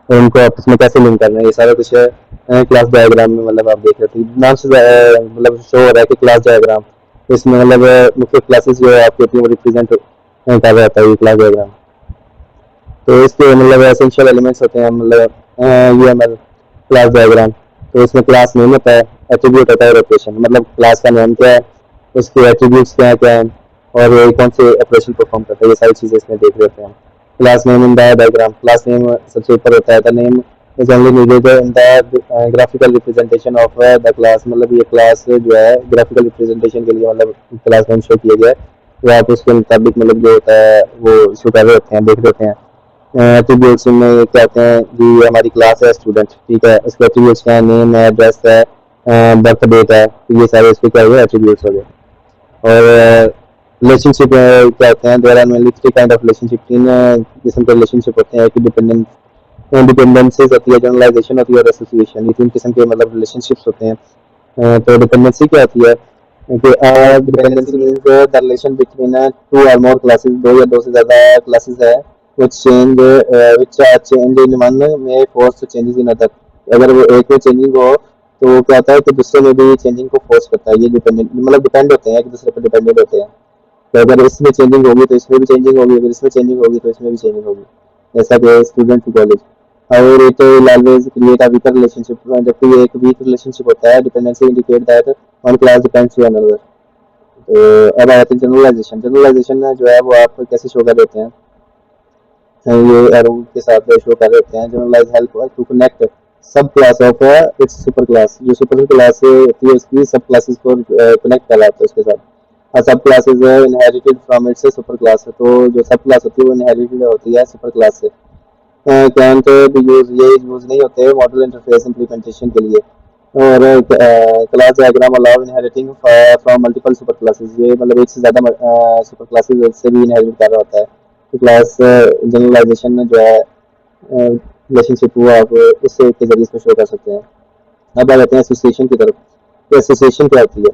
और उनको आपस में कैसे लिंक करना है, ये सारा कुछ क्लास डायग्राम में मतलब आप देख रहे थे। नाम से मतलब शो हो रहा है कि क्लास डायग्राम, इसमें मतलब मुख्य क्लासेस जो है आपकी अपनी रिप्रेजेंट कर रहा होता है ये क्लास डायग्राम। तो इसके मतलब एसेंशियल एलिमेंट्स होते हैं, मतलब यूएमएल क्लास डायग्राम। तो इसमें क्लास नेम होता है, एट्रीब्यूट होता है, लोकेशन मतलब क्लास का नेम क्या है, उसके एट्रीब्यूट्स क्या हैं, और ये कौन से ऑपरेशन परफॉर्म करता है, ये सारी चीज़ें इसमें देख रहे हैं। Class name in the diagram, class name सबसे ऊपर होता है। The name is only needed in the graphical representation of the class. मतलब ये क्लास जो है ग्राफिकल रिप्रेजेंटेशन के लिए मतलब क्लास नेम शो किया गया है, तो आप उसके मुताबिक मतलब जो होता है वो शो कर रहे होते हैं, देख रहे होते हैं। एट्रीब्यूट्स में क्या होते हैं कि हमारी क्लास है स्टूडेंट। ठीक है, इसके एट्रीब्यूट्स क्या है, नेम है, एड्रेस है, बर्थ डेट है, तो ये सारे इसके क्या हुए एट्रीब्यूट्स हो गए। और रिलेशनशिप क्या होते हैं, there are mainly three kind of relationship, तीन किस्म के रिलेशनशिप होते हैं। एक डिपेंडेंसीज होती है, जनरलाइजेशन होती है और एसोसिएशन। ये तीन किस्म के मतलब रिलेशनशिप्स होते हैं। तो डिपेंडेंसी क्या होती है कि dependency means the relation between two और मोर क्लासेस, दो या दो से ज़्यादा क्लासेस है, which are change in one may force changes in other। अगर वो एक में चेंजिंग हो तो वो क्या होता है कि दूसरे में भी चेंजिंग को फोर्स करता है। ये डिपेंडेंट मतलब डिपेंड होते हैं, एक दूसरे पर डिपेंडेंट होते हैं। तो अगर इसमें चेंजिंग होगी तो इसमें भी चेंजिंग होगी, अगर इसमें चेंजिंग होगी तो इसमें भी चेंजिंग होगी। जैसा कि स्टूडेंट टू कॉलेज, और it will always create a weaker relationship, जबकि ये एक वीक रिलेशनशिप होता है। Dependency indicate that one class depends to another. तो अब आते हैं जनरलाइजेशन। जनरलाइजेशन जो है वो आप कैसे शो कर देते हैं, ये एरो के साथ शो कर देते हैं। जनरलाइज हेल्प टू कनेक्ट सब class of its super class, जो सुपर क्लास होती है उसकी सब क्लासेस को कनेक्ट कर रहा है उसके साथ। और सब classes inherited from its super class, तो जो सब क्लास होती है वो इनहेरिटेड होती है सुपर क्लास से। कैंट भी यूज ये यूज नहीं होते मॉडल इंटरफेस इम्प्लीमेंटेशन के लिए। और class diagram allow inheriting from multiple super classes, ये मतलब एक से ज़्यादा सुपर क्लासेस से भी इनहेरिट कर रहा होता है। तो क्लास जनरलाइजेशन में जो है रिलेशनशिप वो आप इससे के जरिए इसको शो कर सकते हैं। अब आ जाते हैं एसोसिएशन की तरफ। तो एसोसिएशन क्या होती है?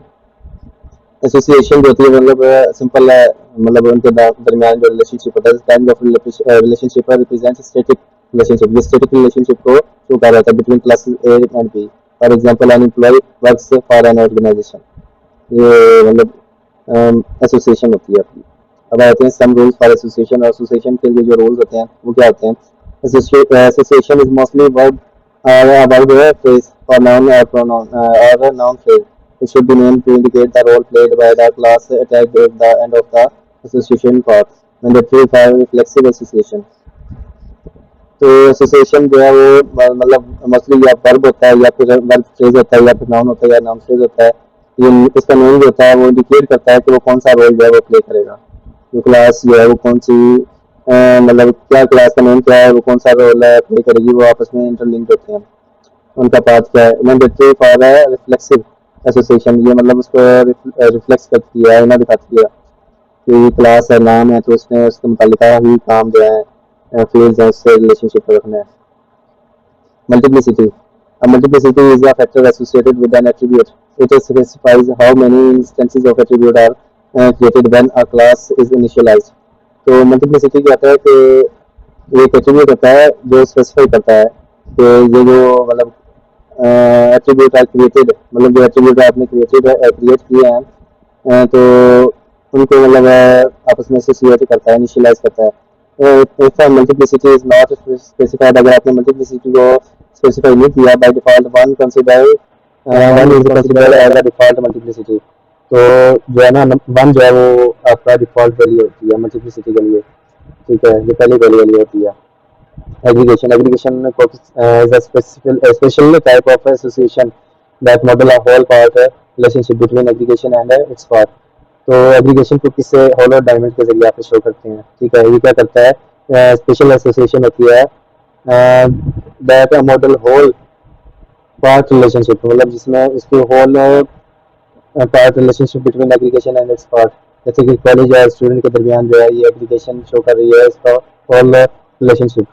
एसोसिएशन जो होती है मतलब सिंपल है, मतलब उनके दरमियान जो रिलेशनशिप होता है, kind of relationship represent static relationship. ये स्टैटिक रिलेशनशिप को शो कर रहा था between classes A and B. For example an employee works for an organization, ये मतलब एसोसिएशन होती है अपनी। अब आते हैं सम रूल्स फॉर एसोसिएशन। और एसोसिएशन के लिए जो रूल्स होते हैं वो क्या होते हैं? Association is mostly verb about the phrase for noun or pronoun or a noun phrase. It should be named to indicate the role played by the class attached at the end of the association part. Mandatory for reflexive association. तो association जो है वो मतलब mostly या verb होता है या फिर वर्ब फ्रेज होता है या फिर नाउन होता है या नाउन फ्रेज होता है। ये इसका नेम जो होता है वो इंडिकेट करता है कि वो कौन सा रोल जो है वो प्ले करेगा। जो क्लास जो है वो कौन सी मतलब क्या क्लास का नेम क्या है, वो कौन सा रोल है प्ले करेगी, वो आपस में इंटरलिंक्ड होते हैं। उनका पाथ क्या है? मैंडेटरी फॉर रिफ्लेक्सिव एसोसिएशन, ये मतलब उसको रिफ्लेक्स करती है, आईना दिखाती है कि क्लास है, नाम है, तो उसने उसके मुतालिक ही काम जो है फील्ड्स हैं उससे रिलेशनशिप रखना है। Multiplicity. A multiplicity is a factor associated with an attribute. It specifies how many instances of attribute are created when a class is initialized. तो मल्टीप्लिसिटी क्या होता है कि ये एक एट्रीब्यूट होता है जो स्पेसिफाई करता है कि ये जो मतलब एट्रीब्यूट आर क्रिएटेड, मतलब जो एट्रीब्यूट आपने क्रिएट किए हैं तो उनको मतलब आपस में एसोसिएट करता है, इनिशियलाइज करता है। If multiplicity is not specified, अगर आपने मल्टीप्लिसिटी को स्पेसिफाई नहीं किया, by default one is considered as a default multiplicity. तो जो है ना वन जो है वो आपका डिफॉल्ट वैल्यू होती है मल्टीप्लिसिटी के लिए, ठीक है, जो पहली वैल्यू होती है। Aggregation is a special type of association that model a whole part relationship between aggregation and its part। तो एग्रीगेशन को किससे होल और डायमंड के जरिए आप शो करते हैं, ठीक है। ये क्या करता है? स्पेशल एसोसिएशन होती है that model whole part relationship, मतलब जिसमें इसके whole part relationship between aggregation and its part. जैसे कि कॉलेज या स्टूडेंट के दरमियान जो है ये एग्रीगेशन शो कर रही है इसका होल रिलेशनशिप।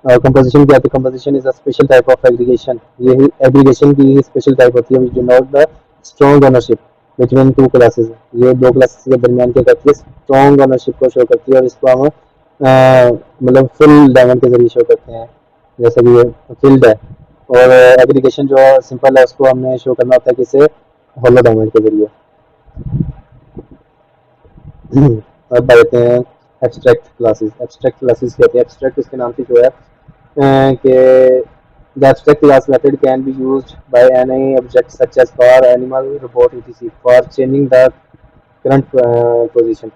कंपोजिशन क्या होती है? Composition is a special type of aggregation. ये एग्रीगेशन की स्पेशल टाइप होती है, which denote the strong ownership between two classes. ये दो क्लासेस के दरमियान क्या करती है? स्ट्रॉन्ग ओनरशिप को शो करती है, और इसको हम मतलब फुल डायमंड के जरिए शो करते हैं, जैसे कि ये फील्ड है। और एग्रीगेशन जो सिंपल है उसको हमने शो करना होता है किसे? होलो डायमंड के जरिए। अब बताते हैं एब्स्ट्रैक्ट क्लासेस। एब्स्ट्रैक्ट क्लासेस कहते हैं, एब्स्ट्रैक्ट इसके नाम से जो है कि the abstract class method can be used by any object such as car, animal, robot, etc. for changing the current position।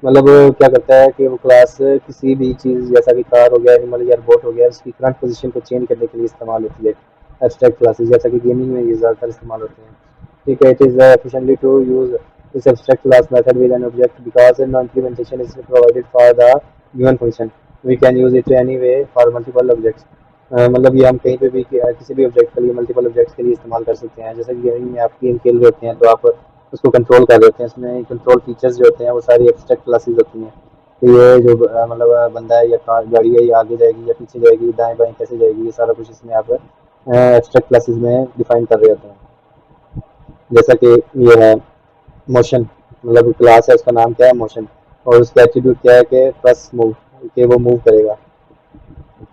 मतलब क्या करता है कि वो क्लास किसी भी चीज़ जैसा कि कार हो गया, एनिमल या रोबोट हो गया, उसकी करंट पोजीशन को चेंज करने के लिए इस्तेमाल होती है एब्स्ट्रैक्ट क्लासेस, जैसा कि गेमिंग में ये ज़्यादातर इस्तेमाल होते हैं, ठीक है। It is efficiently to use this abstract class method with an object because no implementation is provided for the given function. We can use it any way for multiple objects. मतलब ये हम कहीं पे भी किसी भी ऑब्जेक्ट के लिए, मल्टीपल ऑब्जेक्ट्स के लिए इस्तेमाल कर सकते हैं। जैसे कि गेमिंग में आप गेम खेल रहे होते हैं तो आप उसको कंट्रोल कर देते हैं। इसमें कंट्रोल फीचर्स जो होते हैं वो सारी एब्स्ट्रैक्ट क्लासेस होती हैं। तो ये जो मतलब बंदा है या कार गाड़ी है, ये आगे जाएगी या पीछे जाएगी, दाएं बाएं कैसे जाएगी, ये सारा कुछ इसमें आप एब्स्ट्रैक्ट क्लासेस में डिफाइन कर रहे होते हैं। जैसा कि ये है मोशन, मतलब क्लास है उसका नाम क्या है, मोशन, और उसका एट्रीब्यूट क्या है कि प्लस मूव, कि वो मूव करेगा।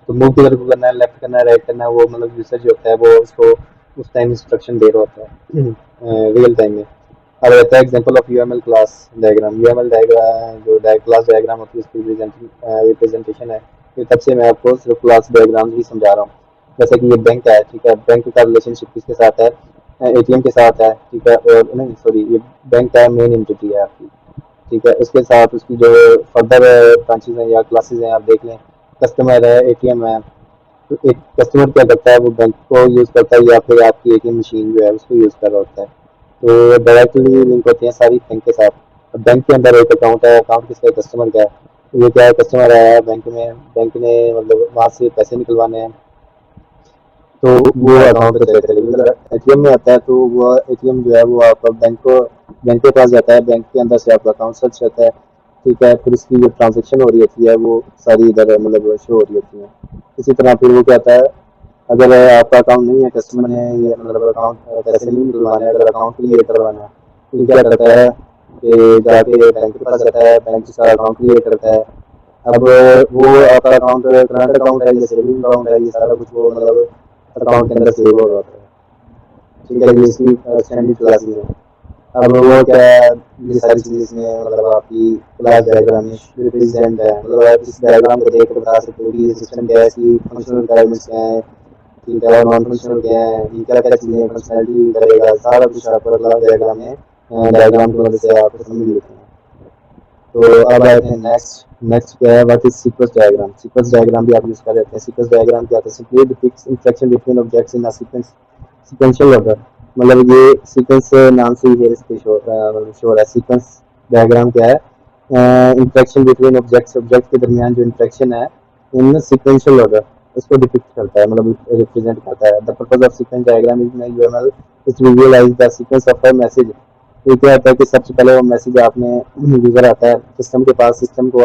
तो मूव किधर को करना है, लेफ्ट करना है, राइट करना है, वो मतलब यूजर जो होता है वो उसको उस टाइम इंस्ट्रक्शन दे रहा होता है रियल टाइम में। अब रहता है example of UML class diagram. UML diagram जो क्लास डायग्राम होती है उसकी रिप्रेजेंटेशन है। ये तब से मैं आपको सिर्फ क्लास डायग्राम ही समझा रहा हूँ। जैसे कि ये बैंक है, ठीक है, बैंक का रिलेशनशिप किसके साथ है, एटीएम के साथ है, ठीक है, और नहीं सॉरी, ये बैंक का मेन एंटिटी है आपकी, ठीक है, उसके साथ उसकी जो फर्दर ब्रांचेज हैं या क्लासेज हैं आप देख लें। कस्टमर है, एटीएम है। तो एक कस्टमर क्या करता है, वो बैंक को यूज़ करता है या फिर आपकी एटीएम मशीन जो है उसको यूज़ कर रहा होता है। तो डायरेक्टली लिंक होती है सारी बैंक के साथ। अब बैंक के अंदर एक अकाउंट है, अकाउंट किसका है, कस्टमर का है। तो ये क्या है, कस्टमर आया है बैंक में, बैंक ने मतलब वहाँ से पैसे निकलवाने हैं, तो वो अकाउंट पे चले चलेगी। मतलब एटीएम में आता है तो वो एटीएम जो है वो आपका बैंक के पास जाता है, बैंक के अंदर से आपका अकाउंट सर्च रहता है, ठीक है, फिर उसकी जो ट्रांजेक्शन हो रही होती है वो सारी इधर मतलब शो हो रही होती है। इसी तरह फिर वो क्या आता है, अगर आपका अकाउंट नहीं है, कस्टमर ने ये मतलब अकाउंट पैसे नहीं निकलवाने हैं, अगर अकाउंट क्रिएट करवाना है, तो क्या करता है कि जाके बैंक के पास जाता है, बैंक का अकाउंट क्रिएट करता है। अब वो आपका अकाउंट करंट अकाउंट है या सेविंग अकाउंट है, ये सारा कुछ वो मतलब अकाउंट के अंदर सेव हो रहा होता है, ठीक है, ये इसकी स्टैंडर्ड क्लासेस है। अब वो क्या है, ये सारी चीज़ें इसमें मतलब आपकी क्लास डायग्राम में रिप्रेजेंट है। मतलब आप इस डायग्राम को देख कर बता सकते हो कि ये सिस्टम क्या है, इसकी फंक्शनल रिक्वायरमेंट्स क्या है, ठीक है, और नॉन फंक्शनल क्या है, ये क्या क्या चीज़ें फंक्शनलिटी करेगा, सारा कुछ आपको क्लास डायग्राम में डायग्राम की मदद से आपको समझ लेते हैं। तो अब आते हैं नेक्स्ट। नेक्स्ट क्या है, what is sequence diagram. Sequence diagram भी आप यूज कर लेते हैं। सीक्वेंस डायग्राम क्या होता है, simply depicts interaction between objects in a sequence, sequential order. मतलब ये सीक्वेंस नाम से ही इसके शो है। सीक्वेंस डायग्राम क्या है, इंटरेक्शन बिटवीन ऑब्जेक्ट्स, ऑब्जेक्ट के दरमियान जो इंटरेक्शन है इन सीक्वेंशियल ऑर्डर, उसको डिपिक्ट करता है, मतलब रिप्रेजेंट करता है। The purpose of sequence diagram is UML is visualize the sequence of a message. ये क्या होता है कि सबसे पहले वो मैसेज आपने यूजर आता है सिस्टम के पास, सिस्टम को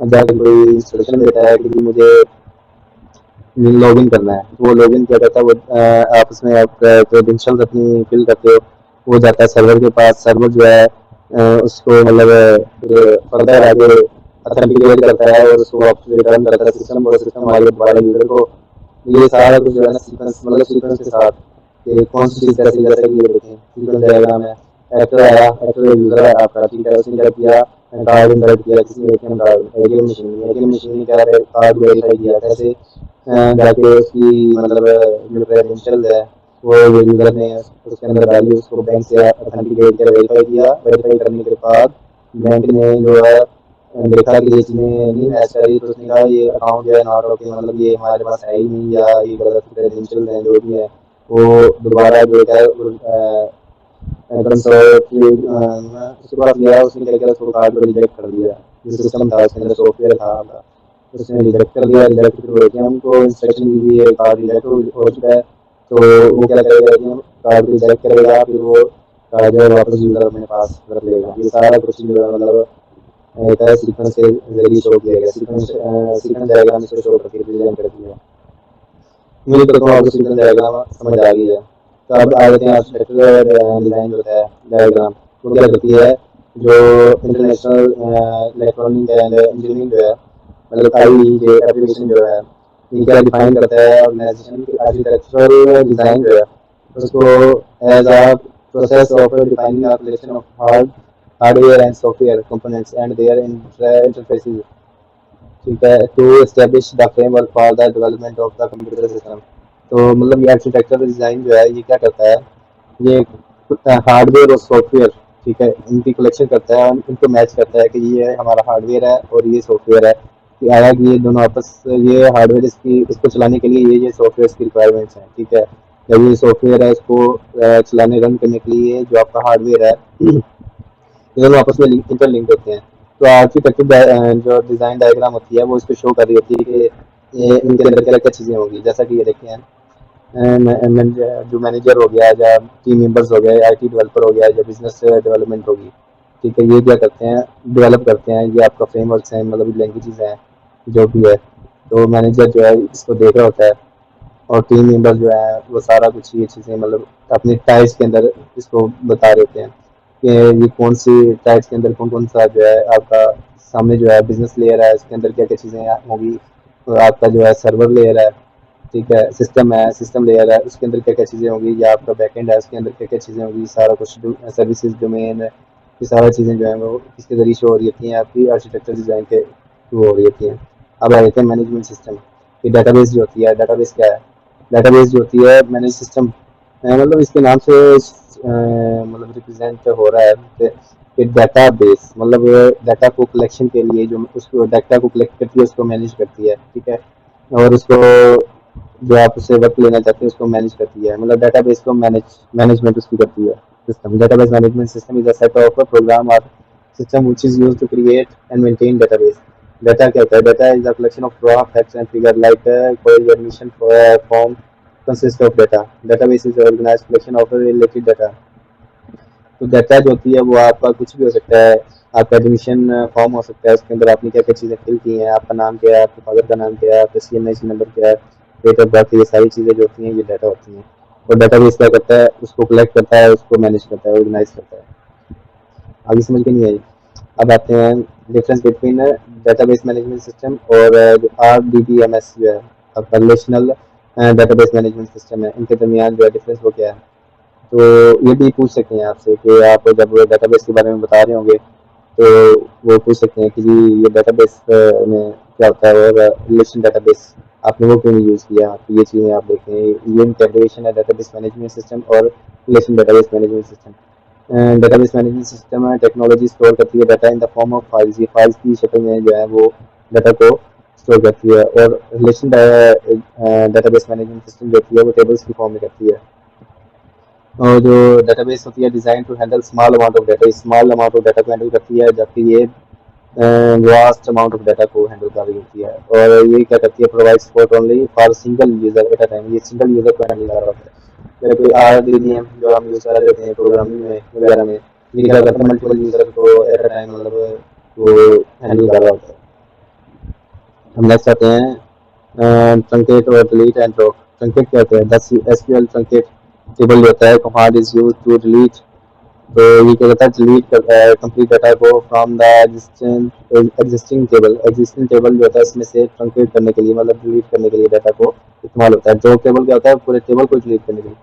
जाकर कोई इंस्ट्रक्शन देता है कि मुझे लॉगिन करना है, तो वो लॉगिन क्या करता है, वो आप उसमें आप क्रेडेंशियल्स अपनी फिल करते हो, वो जाता है सर्वर के पास। सर्वर जो है उसको मतलब फर्दर आगे ऑथेंटिकेट करता है और उसको वापस रिटर्न करता है सिस्टम को, सिस्टम आगे दोबारा यूजर को। ये सारा कुछ जो है ना सीक्वेंस, मतलब सीक्वेंस के साथ कि कौन सी चीज़ कैसे, जैसे कि ये देखें सीक्वेंस डायग्राम है। एक्टर आया, एक्टर यूजर है आपका, ठीक है, उसने क्या किया, कार्ड इंसर्ट किया, किसी एटीएम कार्ड, एटीएम मशीन ने क्या कार्ड वेरीफाई किया, कैसे जाके उसकी मतलब जो क्रेडेंशियल है वो यूजर ने उसके अंदर डाली, उसको बैंक से ऑथेंटिकेट किया, वेरीफाई किया। वेरीफाई करने के बाद बैंक ने जो है देखा कि ये चीज़ें नहीं मैच करी, तो उसने कहा ये अकाउंट जो है नॉट ओके, मतलब ये हमारे पास है ही नहीं, या ये गलत क्रेडेंशियल हैं, जो भी है वो दोबारा जो है उसके पास गया। उसने क्या किया, उसको कार्ड को रिजेक्ट कर दिया। जो सिस्टम था उसके अंदर सॉफ्टवेयर था, उसने रिजेक्ट कर दिया। रिजेक्ट फिर एटीएम को इंस्ट्रक्शन दी गई है, कार्ड रिजेक्ट हो चुका है, तो वो क्या करेगा, एटीएम कार्ड रिजेक्ट करेगा, फिर वो कार्ड जो है वापस यूजर अपने पास रख लेगा। ये सारा कुछ जो है मतलब एक सीक्वेंस के जरिए शो किया गया। सीक्वेंस डायग्राम इसको शो करके रिप्रेजेंट करती है। उम्मीद करता हूँ आपको सीक्वेंस डायग्राम समझ आ गई है। तो अब आ जाते हैं आर्किटेक्चर डिज़ाइन जो है डायग्राम, वो क्या करती है, जो इंटरनेशनल इलेक्ट्रॉनिक एंड इंजीनियरिंग जो है, मतलब आई जे एप्लीकेशन जो है, ये क्या डिफाइन करता है, ऑर्गेनाइजेशन की आर्किटेक्चरल डिज़ाइन जो है उसको as a process of defining a collection of hardware and software components and their interfaces, ठीक है, to establish the framework for the development of the computer system. तो मतलब ये आर्किटेक्चरल डिज़ाइन जो है ये क्या करता है, ये हार्डवेयर और सॉफ्टवेयर, ठीक है, इनकी कलेक्शन करता है, इनको मैच करता है कि ये हमारा हार्डवेयर है और ये सॉफ्टवेयर है, कि हालांकि ये दोनों आपस, ये हार्डवेयर इसकी इसको चलाने के लिए ये सॉफ्टवेयर की रिक्वायरमेंट्स हैं, ठीक है। जब ये सॉफ्टवेयर है इसको चलाने रन करने के लिए जो आपका हार्डवेयर है ये दोनों आपस में इंटरलिंक होते हैं। तो आर्किटेक्चर जो डिज़ाइन डायग्राम होती है वो इसको शो कर रही होती है कि ये इनके अंदर क्या क्या चीज़ें होंगी। जैसा कि ये देखते हैं, जो मैनेजर हो गया या टीम मेंबर्स हो गए, आईटी डेवलपर हो गया या बिजनेस डेवलपमेंट होगी, ठीक है, ये क्या करते हैं, डेवलप करते हैं, ये आपका फ्रेमवर्क्स हैं, मतलब लैंग्वेजेस हैं जो भी है। तो मैनेजर जो है इसको देख रहा होता है, और टीम मेंबर जो है वो सारा कुछ ये चीज़ें मतलब अपने टाइप्स के अंदर इसको बता देते हैं कि ये कौन सी टाइप्स के अंदर कौन कौन सा जो है आपका सामने जो है बिजनेस लेयर है, इसके अंदर क्या क्या चीज़ें होगी, और आपका जो है सर्वर लेयर है, ठीक है, सिस्टम लेयर है, उसके अंदर क्या क्या चीज़ें होंगी, या आपका बैकएंड है उसके अंदर क्या क्या चीज़ें होंगी, सारा कुछ सर्विसेज डोमेन है, ये सारा चीज़ें जो है वो किसके जरिए शो हो रही होती हैं, आपकी आर्किटेक्चर डिज़ाइन के थ्रू हो रही होती हैं। अब आ जाते हैं मैनेजमेंट सिस्टम की। डेटाबेस जो होती है, डेटाबेस क्या है, डेटाबेस जो होती है मैनेज सिस्टम, मतलब इसके नाम से मतलब रिप्रेजेंट हो रहा है कि डाटा बेस, मतलब डाटा को कलेक्शन के लिए जो उसको डाटा को कलेक्ट करती है उसको मैनेज करती है, ठीक है, और उसको जो आप उससे वर्क लेना चाहते हैं उसको मैनेज करती है, मतलब डाटाबेस को मैनेजमेंट उसकी करती है। System, database management system is a set of program और system which is used to create and maintain database. Data क्या होता है, data is a collection of raw facts and figure like कोई admission form consist of data. Database is organized collection of related data. तो data जो होती है वो आपका कुछ भी हो सकता है, आपका एडमिशन फॉर्म हो सकता है, उसके अंदर आपने क्या क्या चीज़ें फिल की हैं, आपका नाम क्या है, आपके फादर का नाम क्या है, आपका CNIC नंबर क्या है, डेट ऑफ बर्थ, ये सारी चीज़ें जो होती हैं ये डाटा होती हैं। और डाटा बेस क्या करता है, उसको कलेक्ट करता है, उसको मैनेज करता है, ऑर्गेनाइज करता है। आगे समझ के नहीं आई। अब आते हैं difference between database management system और जो RDBMS जो है आपका रिलेशनल डेटाबेस मैनेजमेंट सिस्टम है, इनके दरमियान जो है डिफरेंस वो क्या है। तो ये भी पूछ सकते हैं आपसे कि आप जब डेटाबेस के बारे में बता रहे होंगे तो वो पूछ सकते हैं कि जी ये डेटाबेस में क्या होता है, और रिलेशन डेटाबेस आपने वो क्यों नहीं यूज़ किया। तो ये चीज़ें आप देखें, ये इंटीग्रेशन है डेटाबेस मैनेजमेंट सिस्टम और relation database management system. Database management system है, टेक्नोलॉजी स्टोर करती है data in the form of files, ये फाइल्स की शक्ल में जो है वो डाटा को स्टोर करती है। और रिलेशन डेटाबेस मैनेजमेंट सिस्टम जो होती है वो टेबल्स की फॉर्म में करती है। और जो डेटाबेस होती है design to handle small amount of data, small amount of data को हैंडल करती है, जबकि ये वास्ट अमाउंट ऑफ डाटा को हैंडल कर रही होती है। और ये क्या करती है, provide support only for single user at a time, ये सिंगल यूजर को हैंडल कर रहा होता है। जैसे कोई RDBM जो हम यूज़ कर रहे हैं प्रोग्रामिंग में वगैरह में, ये क्या करता है, मल्टीपल यूजर को एट अ टाइम मतलब वो हैंडल कर रहा होता है। हम नेक्स्ट आते हैं ट्रंकेट और डिलीट एंड ड्रॉप। ट्रंकेट क्या होता है, दस SQL ट्रंकेट टेबल जो होता है, command is use to delete. तो ये क्या कहता है, डिलीट करता है कंप्लीट डाटा को फ्रॉम द एग्जिस्टिंग टेबल जो होता है इसमें से ट्रंकेट करने के लिए, मतलब डिलीट करने के लिए डाटा को इस्तेमाल होता है। ड्रॉप टेबल क्या होता है, पूरे टेबल को डिलीट करने के लिए।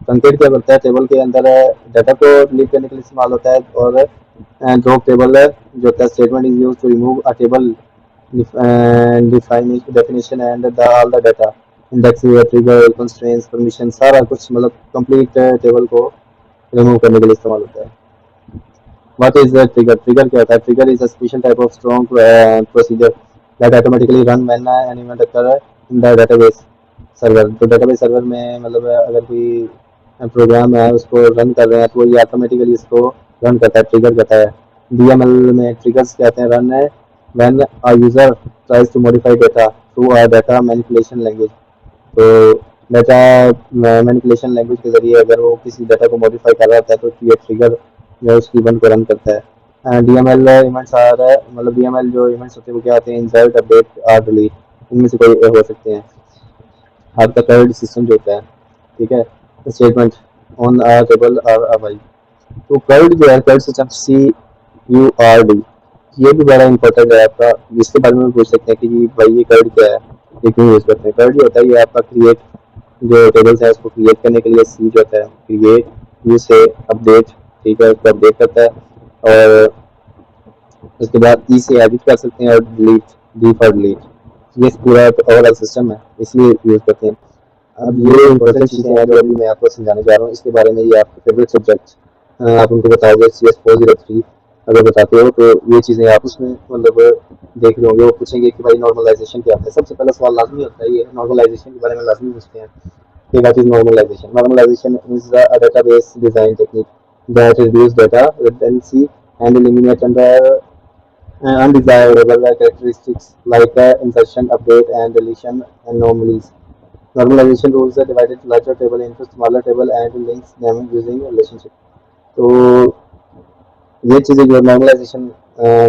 ट्रंकेट क्या करता है, टेबल के अंदर डाटा को डिलीट करने के लिए इस्तेमाल होता है। और ड्रॉप टेबल जो होता है, statement is use to remove a table definition and all the data, index, trigger, constraints, permission, सारा कुछ मतलब कंप्लीट टेबल को रिमूव करने के लिए इस्तेमाल होता है। What is the trigger? Trigger क्या होता है? Trigger is a special type of strong procedure that automatically run when an event occur in the database server. तो database server में मतलब अगर कोई प्रोग्राम है उसको रन कर रहे हैं तो ये ऑटोमेटिकली इसको रन करता है, ट्रिगर करता है। DML में ट्रिगर्स कहते हैं रन है when a user tries to modify data through a data manipulation language। तो डाटा मैनिपुलेशन लैंग्वेज के जरिए अगर वो किसी डाटा को मॉडिफाई कर रहा होता है तो ये ट्रिगर जो है उसकी इवेंट को रन करता है। DML इवेंट्स आ रहा है, मतलब DML जो इवेंट्स होते हैं वो क्या आते हैं, इंसर्ट, अपडेट और डिलीट, इनमें से कोई हो सकते हैं। आपका कर्ड सिस्टम जो होता है, ठीक है, स्टेटमेंट ऑन अ टेबल और अ वाई। तो कर्ड जो है, कर्ड सिस्टम CURD, ये भी बड़ा इंपॉर्टेंट है आपका, जिसके बारे में पूछ सकते हैं कि जी भाई ये कर्ड क्या है, ये क्यों यूज़ करते हैं। कर्ड जो होता है ये आपका क्रिएट जो टेबल्स है उसको क्रिएट करने के लिए, सी जो होता है क्रिएट, यू से अपडेट, ठीक है, उसको अपडेट करता है। और उसके बाद ई से एडिट कर सकते हैं, और डिलीट, डी फॉर डिलीट। ये पूरा ओवरऑल सिस्टम है, इसलिए यूज़ करते हैं। अब ये इंपॉर्टेंट चीज़ें हैं जो अभी मैं आपको समझाने जा रहा हूँ, इसके बारे में ये आपके फेवरेट सब्जेक्ट आप उनको बताओगे, CS403 अगर बताते हो तो ये चीज़ें आप उसमें मतलब देख रहे होंगे। वो पूछेंगे कि भाई नॉर्मलाइजेशन क्या होता है, सबसे पहला सवाल लाजमी होता है ये नॉर्मलाइजेशन के बारे में लाजमी पूछते हैं कि what is normalization. Normalization is a database design technique that reduces data redundancy and eliminate undesirable characteristics like insertion, update, and deletion anomalies. Normalization rules are divided larger table into smaller table and links them using relationship. तो ये चीज़ें जो normalisation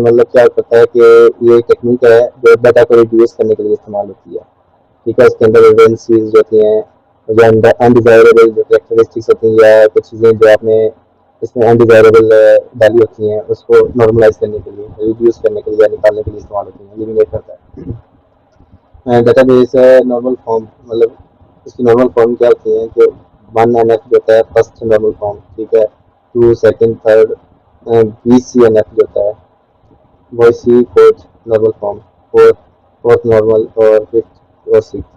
मतलब क्या करता है कि ये टेक्निक है जो डाटा को रिड्यूस करने के लिए इस्तेमाल होती है। ठीक है, इसके अंदर एविडेंसीज जो होती हैं, जो अनडिजायरेबल जो कैरेक्टरिस्टिक्स होती हैं या कुछ चीज़ें जो आपने इसमें अनडिजायरेबल डाली होती हैं उसको नॉर्मलाइज करने के लिए, रिड्यूस करने के लिए या निकालने के लिए इस्तेमाल होती हैं, एलिमिनेट करता है। डेटाबेस नॉर्मल फॉर्म मतलब इसकी नॉर्मल फॉर्म क्या होती है कि 1NF जो होता है फर्स्ट नॉर्मल फॉर्म, ठीक है, 2 सेकंड थर्ड, BCNF जो होता है Boyce C fourth normal form, fourth fourth normal और फिफ्थ और सिक्स,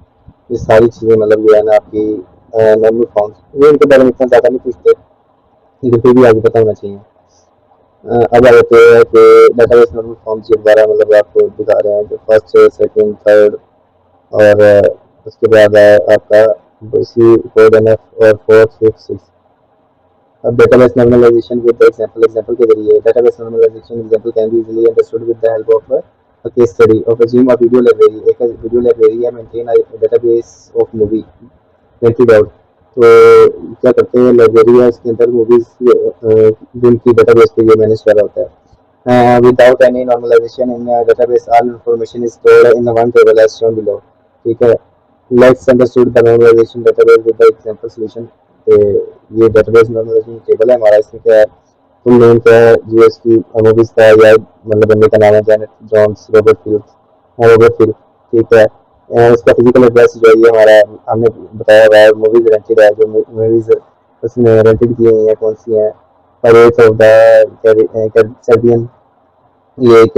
ये सारी चीज़ें मतलब जो है ना आपकी नॉर्मल फॉर्म्स, ये इनके बारे में इतना ज़्यादा नहीं पूछते लेकिन फिर भी आगे पता होना चाहिए। अब आ जाते हैं कि डेटाबेस नॉर्मल फॉर्म्स के द्वारा मतलब आपको दिखा रहे हैं कि फर्स्ट सेकंड थर्ड और उसके बाद आपका सी फोर्थ एनएफ और फोर्थ फिफ्थ सिक्स। अब database normalization with the example के जरिए database normalization example can be easily understood with the help of a case study of assume a video library, एक video library है, maintain a database of movie rented out। तो क्या करते हैं library है इसके अंदर मूवीज जिनकी डेटाबेस पे ये मैनेज कर रहा होता है। Without any normalization in database all information is stored in one table as shown below. ठीक है, let's understood the normalization database with the example solution. ये डेटाबेस नॉर्मलाइजेशन टेबल है हमारा, इसमें क्या है, फुल नेम क्या है, जीएसटी मूवीज का या मतलब बंदे का नाम है जैनेट जॉन्स रॉबर्ट फील्ड। ठीक है, उसका फिजिकल एड्रेस जो है ये हमारा हमने बताया हुआ है, मूवीज रेंटेड है, जो मूवीज उसमें रेंटेड की हुई है कौन सी है, पायरेट्स ऑफ द कैरिबियन, ये एक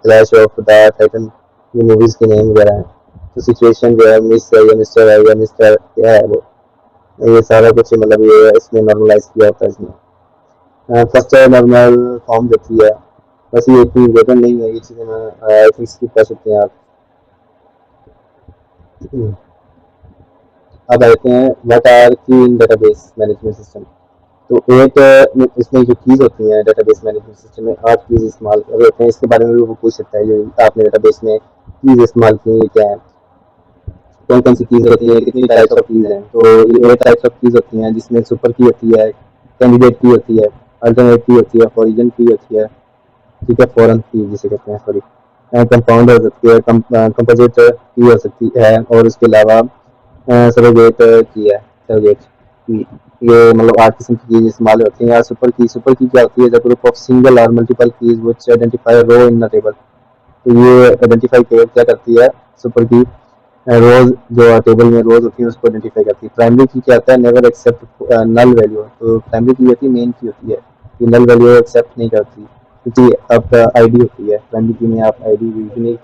क्लैश ऑफ द टाइटन, ये मूवीज के नेम वगैरह हैं। तो सिचुएशन जो है मिस है या मिस्टर है या मिस्टर क्या है वो, ये सारा कुछ मतलब ये इसमें नॉर्मलाइज किया होता है इसमें। फर्स्ट नॉर्मल फॉर्म देती है, बस ये इतनी इम्पोर्टेंट नहीं है, ये चीज़ें मैं आई थिंक स्किप कर सकते हैं आप। अब आते हैं व्हाट आर की इन डेटाबेस मैनेजमेंट सिस्टम। तो एक इसमें जो कीज़ होती हैं डेटाबेस मैनेजमेंट सिस्टम में 8 कीज़ इस्तेमाल होते हैं, इसके बारे में भी वो पूछ सकता है जो आपने डेटाबेस में कीज़ इस्तेमाल की है क्या है, कौन कौन सी कीज़ होती है, कितनी टाइप्स ऑफ कीज़ हैं। तो ये 8 टाइप्स ऑफ कीज़ होती हैं जिसमें सुपर की होती है, कैंडिडेट की होती है, अल्टरनेट की होती है, ओरिजिन की होती है, ठीक है, फॉरेन की जिसे कहते हैं, सॉरी, कंपाउंड हो सकती है, कंपोजिट की हो सकती है, और उसके अलावा सरोगेट की है, सरोगेट की, ये मतलब 8 किस्म की कीज इस्तेमाल होती हैं। सुपर की क्या होती है, द ग्रुप ऑफ सिंगल और multiple keys which identify row in the table. तो ये आइडेंटिफाई क्या करती है सुपर की, रोज जो टेबल में रोज होती है उसको आइडेंटिफाई करती है। प्राइमरी की क्या होता है, नेवर एक्सेप्ट नल वैल्यू। तो प्राइमरी की होती है, मेन की होती है, ये नल वैल्यू एक्सेप्ट नहीं करती क्योंकि आपका आईडी होती है प्राइमरी की में, आप आईडी यूनिक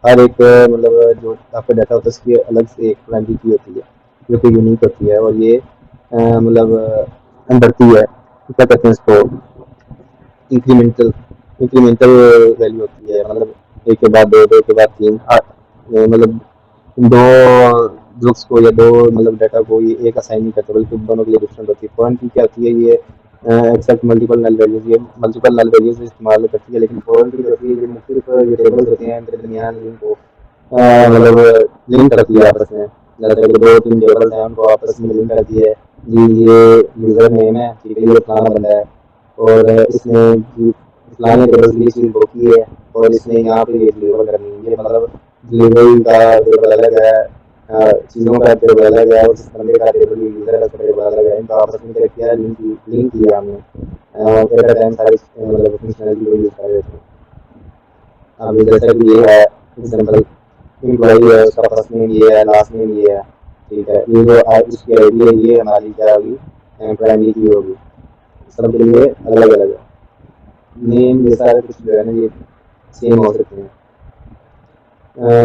हर एक मतलब जो आपका डाटा होता है उसकी अलग से एक प्राइमरी की होती है जो कि यूनिक होती है, और ये मतलब बढ़ती है, क्या कहते हैं इसको, इंक्रीमेंटल इंक्रीमेंटल वैल्यू होती है, मतलब एक के बाद दो के बाद तीन, मतलब दो ग्रुप्स को या दो मतलब डाटा को ये एक असाइन नहीं करता बल्कि दोनों के लिए डिफरेंट होती है। फॉरेन की क्या होती है, ये एक्सेप्ट मल्टीपल नल वैल्यूज, ये मल्टीपल नल वैल्यूज इस्तेमाल करती है, लेकिन फॉरेन की जो होती है ये मुख्तलिफ जो टेबल्स होते हैं इनके दरमियान लिंक को मतलब लिंक करती है आपस में। जैसे कि 2-3 टेबल्स हैं उनको आपस में लिंक करती है, जी ये यूजर नेम है, ठीक है, ये फलाना बंदा है और इसने फलाने टेबल की चीज़ बुक की है और इसने यहाँ पे ये डिलीवर करनी है, ये मतलब डिलीवरी का टेबल अलग है, चीज़ों का टेबल अलग है, उस बंदे का टेबल यूजर का टेबल अलग है, इनको आपस में क्या किया, लिंक किया हमने, एट अ टाइम सारी मतलब फंक्शनलिटी को यूज़ कर रहे थे। अब जैसा कि ये है एग्जाम्पल, एम्प्लॉई है, उसका फर्स्ट नेम ये है, लास्ट नेम ये है, ठीक है, ये जो इसकी आईडी है ये हमारी क्या होगी, प्राइमरी की होगी, सबके लिए अलग अलग है, नेम ये सारे कुछ जो है ना ये सेम हो सकते हैं।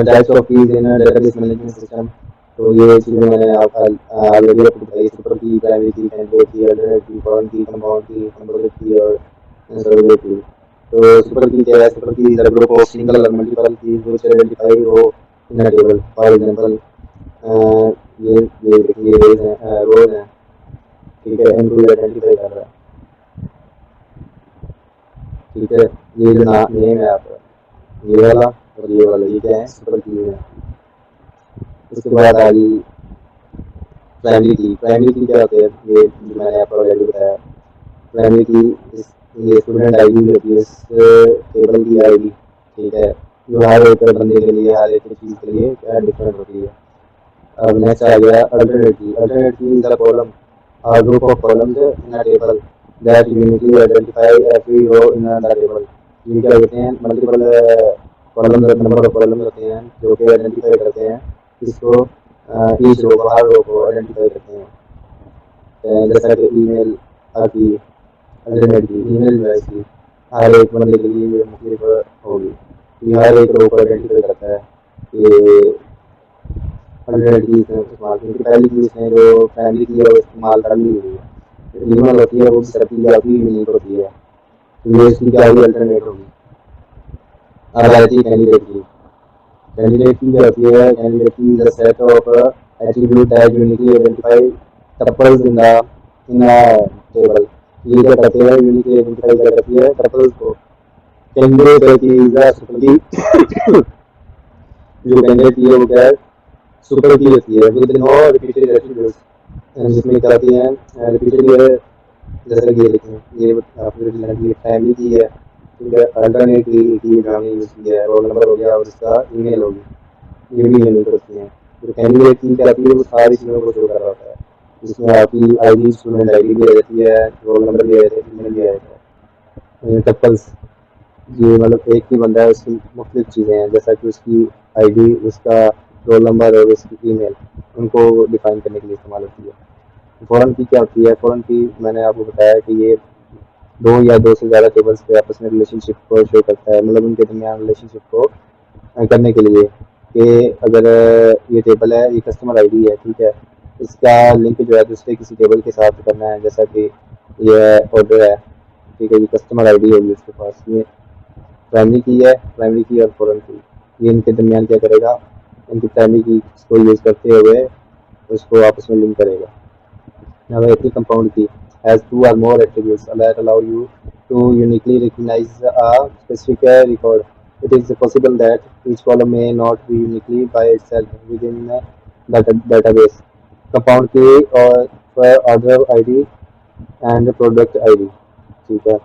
Types of keys in database management system, तो ये चीज़ें मैंने ऑलरेडी आपको बताई, सुपर की, प्राइमरी की, कैंडिडेट की, अल्टरनेट की, फॉरेन की, कंपाउंड की, कंपोजिट की और सरोगेट की। तो सुपर की क्या है, super key is the group of single और multiple keys which identify row in a table. For example ये देखिए रोज हैं, ठीक है, इनको आइडेंटिफाई कर रहा है, ठीक है, ये जो नेम है आपका ये वाला और ये वाला, ये क्या है, सुपर की है। उसके बाद आ गई प्राइमरी की क्या होती है, ये जो मैंने आपको ऑलरेडी बताया। प्राइमरी की ये स्टूडेंट आईडी होती है, इस टेबल की आईडी, ठीक है, जो हर एक बंदे के लिए, हर एक चीज़ के लिए क्या डिफरेंट होती है। अब नेक्स्ट आ गया अल्टरनेट की। अल्टरनेट की is a column, a group of columns in a table that uniquely identify every row in the table। ये क्या होते हैं, multiple column, number of column होते हैं जो कि आइडेंटिफाई करते हैं इसको, ईच रो को, हर रो को आइडेंटिफाई करते हैं। जैसा कि ईमेल की अल्टरनेट की, ईमेल जो है इसकी हर एक बंदे के लिए ये मुख्तलिफ होगी। ये हर एक रो को आइडेंटिफाई करता है। ये अल्टरनेट की इस्तेमाल, क्योंकि पहली चीज़ इसने जो प्राइमरी की है वो इस्तेमाल कर ली हुई है। ईमेल होती है वो सबकी जाती यूनिक होती है, तो ये इसकी क्या होगी, अल्टरनेट होगी। अब आती है कैंडिडेट की। कैंडिडेट की क्या होती है, कैंडिडेट की the set of attribute that uniquely identify tuples in a table. ये क्या करते हैं, यूनिकली आइडेंटिफाई क्या करती है, टपल्स को। कैंडिडेट की इज द सुपर की, जो कैंडिडेट की है वो क्या है, सुपर की होती है विद नो रिपीटेड एट्रीब्यूट्स, जिसमें क्या होती है रिपीटेड है। जैसे कि ये देखें, ये आपकी फैमिली की है, ठीक है, अल्टरनेट की जो हमने यूज़ किया है, रोल नंबर हो गया और उसका ईमेल होगी, ये भी यूनिक होती हैं। जो कैंडिडेट की क्या होती है वो सारी चीज़ों को शो कर रहा होता है, जिसमें आपकी आईडी, स्टूडेंट आईडी भी आ जाती है, रोल नंबर भी आ जाता है, ईमेल भी आ जाता है। टपल्स, ये मतलब एक ही बंदा है, उसकी मुख्तलिफ चीज़ें हैं, जैसा कि उसकी आईडी, उसका रोल नंबर और उसकी ईमेल, उनको डिफाइन करने के लिए इस्तेमाल होती है। फॉरन की क्या होती है, फॉरन की मैंने आपको बताया कि ये दो या दो से ज़्यादा टेबल्स के आपस में रिलेशनशिप को शो करता है, मतलब उनके दरमियान रिलेशनशिप को करने के लिए कि अगर ये टेबल है, ये कस्टमर आईडी है, ठीक है, इसका लिंक जो है दूसरे किसी टेबल के साथ करना है, जैसा कि ये ऑर्डर है, ठीक है, ये कस्टमर आईडी होगी उसके पास। ये प्राइमरी की है, प्राइमरी की और फॉरन की, ये इनके दरमियान क्या करेगा, इनकी प्राइमरी की को यूज़ करते हुए उसको आपस में लिंक करेगा। Now, a compound key has two or more attributes that allow you to uniquely recognize a specific record. It is possible that each column may not be uniquely by itself within the database. Compound key for order ID and product ID, ठीक है।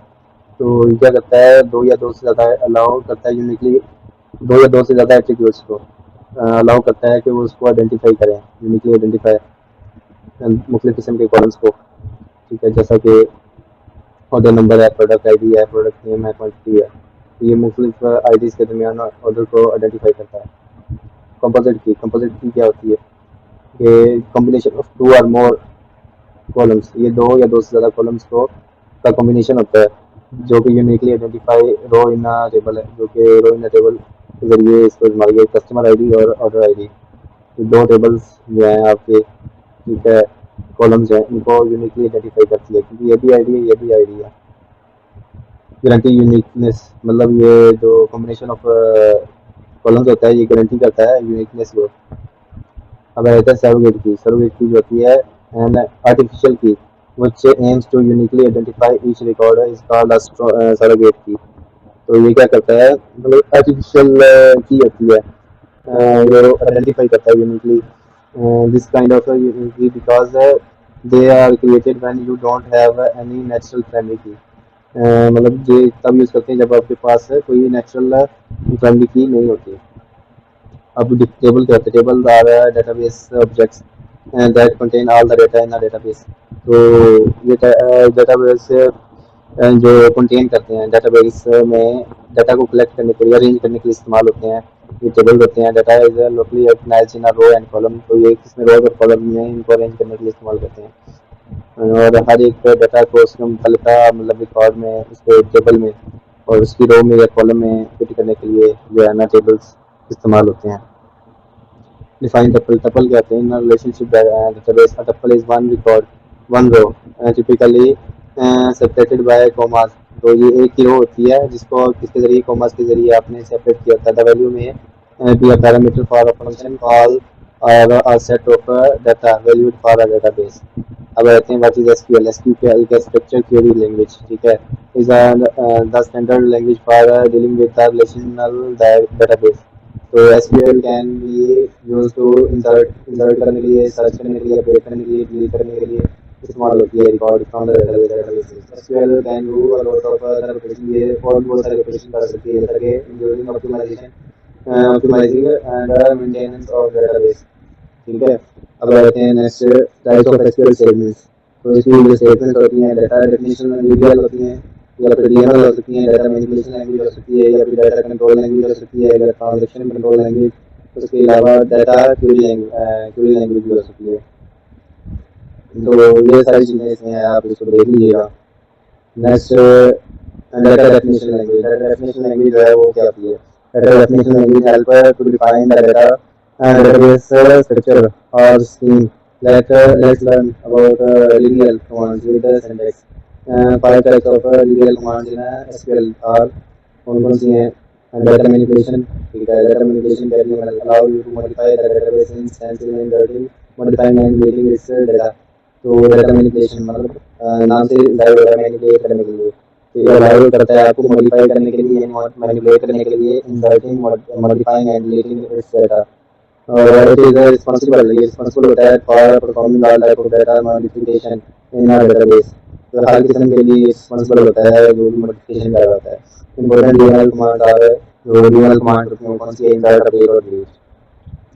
तो ये क्या करता है, दो या दो से ज़्यादा अलाउ करता है यूनिकली, दो या दो से ज़्यादा एट्रीब्यूट्स को अलाउ करता है कि वो उसको आइडेंटिफाई करें, यूनिकली आइडेंटिफाई मुख्तलिफ किस्म के कॉलम्स को, ठीक है, जैसा कि ऑर्डर नंबर है, प्रोडक्ट आईडी है, प्रोडक्ट नेम है, क्वांटिटी है। तो ये मुख्तलिफ आईडीज़ के दरमियान ऑर्डर को आइडेंटिफाई करता है। कंपोजिट की क्या होती है, ये कॉम्बिनेशन ऑफ टू और मोर कॉलम्स, ये दो या दो से ज़्यादा कॉलम्स को का कॉम्बिनेशन होता है, जो कि uniquely identify row in a table है, जो कि रो इन अ टेबल के जरिए इसको इस्तेमाल किया, कस्टमर आईडी और ऑर्डर आईडी, ये दो टेबल्स जो हैं आपके, ठीक है, कॉलम्स हैं, इनको यूनिकली आइडेंटिफाई करती है, क्योंकि ये भी आईडी है, ये भी आईडी है। गारंटी यूनिकनेस, मतलब ये जो कॉम्बिनेशन ऑफ कॉलम्स होता है ये गारंटी करता है यूनिकनेस को। अब रहता है सरोगेट की जो होती है एन आर्टिफिशियल की which aims to uniquely identify each record is called a surrogate key। तो ये क्या करता है, मतलब आर्टिफिशियल की होती है जो आइडेंटिफाई करता है uniquely this kind of uniquely because they are created when you don't have any natural primary key। मतलब ये तब यूज़ करते हैं जब आपके पास कोई नेचुरल प्राइमरी की नहीं होती। अब टेबल क्या होता है, table are database objects that contain all the data in a database. तो ये डेटाबेस जो कंटेन करते हैं, डेटाबेस में डाटा को कलेक्ट करने के लिए, अरेंज करने के लिए इस्तेमाल होते हैं, ये टेबल होते हैं। Data is locally organized in a row and column, तो ये किसमें रो और कॉलम में इनको अरेंज करने के लिए इस्तेमाल करते हैं। और हर एक डाटा को उसके मुतल्लिका मतलब रिकॉर्ड में, उसके टेबल में और उसकी रो में या कॉलम में फिट करने के लिए जो है ना टेबल्स इस्तेमाल होते हैं। डिफाइन टपल, टपल कहते हैं in relationship database. A tuple is one record, one row, typically separated by commas. तो ये एक ही रो होती है जिसको किसके जरिए, कॉमास के जरिए आपने सेपरेट किया होता है। द वैल्यू में be a parameter for a function call और a set of data valued for a database. अब आते हैं व्हाट इज एसक्यूएल। एसक्यूएल का स्ट्रक्चर क्वेरी लैंग्वेज, ठीक है, is the standard language for dealing with the relational database. तो SQL can be use to insert करने के लिए, सर्च करने के लिए, अपडेट करने के लिए, डिलीट करने के लिए इस्तेमाल होती है record from the database. SQL can do a lot of other operation, ये और बहुत सारे ऑपरेशन कर सकती है, जैसे कि including optimizing and maintenance of database. ठीक है, अब आते हैं next types of SQL statements. तो इसकी जो स्टेटमेंट्स होती हैं डेटा डेफिनेशन लैंग्वेज होती हैं, या फिर डीएमएल हो सकती है, डाटा मैनिपुलेशन लैंग्वेज हो सकती है, या फिर डाटा कंट्रोल लैंग्वेज हो सकती है, अगर ट्रांजेक्शन कंट्रोल लैंग्वेज। उसके अलावा डाटा क्वेरी लैंग्वेज भी हो सकती है। तो ये सारी चीज़ें इसमें हैं, आप इसको देख लीजिएगा। Next data definition language. Data definition language जो है वो क्या होती है? Data definition language help to define the data database structure or scheme. Let's learn about linear commands with the syntax. Five types of linear commands in SQL are कौन सी हैं? Data manipulation, ठीक है, data manipulation can allow you to modify the database instance in inserting, modifying and deleting its data. तो data manipulation मतलब नाम से जाहिर होता है मैनिपुलेट करने के लिए, तो ये अलाउ करता है आपको मॉडिफाई करने के लिए, मैनिपुलेट करने के लिए, inserting, modifying and deleting its data. और इट इज रिस्पांसिबल, ये रिस्पांसिबल होता है for performing all type of data modification in our database. तो हर किस्म के लिए रिस्पांसिबल होता है जो भी मॉडिफिकेशन कर रहा होता है। इंपॉर्टेंट डीएमएल कमांड आर, जो डीएमएल कमांड होती है कौन सी है? इंसर्ट, अपडेट और डिलीट।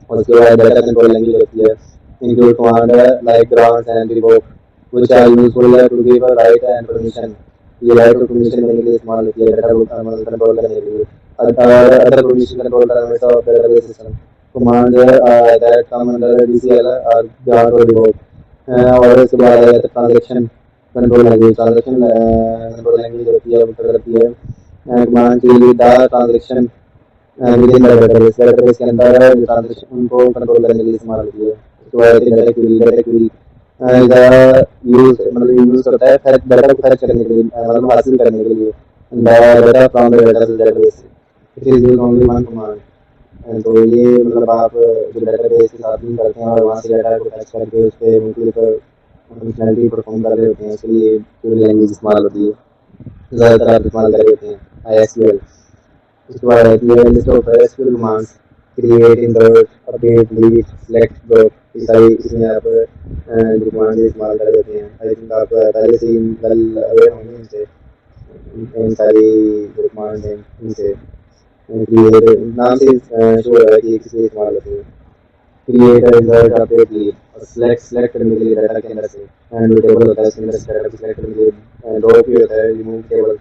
और उसके बाद डाटा कंट्रोल लैंग्वेज होती है, include command like grant and revoke which are useful to give a right and permission. ये राइट और परमिशन देने के लिए इस्तेमाल होती है, डाटा कंट्रोल करने के लिए। Other permission control parameters of database system command that come under DCL or grant or revoke। और इसके बाद आया transaction control language. Transaction control language होती है, वो क्या करती है? कमांड के लिए the transaction with in the database, database के अंदर ट्रांजेक्शन उनको कंट्रोल करने के लिए इस्तेमाल होती है। उसके बाद आती है data query. Data query use मतलब यूज करता है डाटा को फैच करने के लिए, मतलब हासिल करने के लिए data from the database. It is use only one command. तो ये मतलब आप जो डाटाबेस के साथ लिंक करते हैं और वहाँ से डाटा को फैच करके उस पर मुख्तलिफ फंक्शनलिटी परफॉर्म कर रहे होते हैं, इसके लिए क्वेरी लैंग्वेज इस्तेमाल होती है, ज़्यादातर आप इस्तेमाल कर रहे होते हैं ISQL। उसके बाद आती है list of SQL commands, create, insert, update, delete, select, drop. ये सारी इसमें आप जो कमांड इस्तेमाल कर रहे होते हैं। आई थिंक आप पहले से ही वेल अवेयर होंगे इनसे, इन सारी जो कमांड हैं इनसे। क्रिएट नाम से शो हो रहा है कि किसी इस्तेमाल होते हैं। Create, insert, update, delete. और सेलेक्ट करने के लिए डाटा के अंदर से एंड टेबल होता है, उसके अंदर से डाटा को सेलेक्ट करने के लिए ड्रॉप भी होता है, रिमूव टेबल,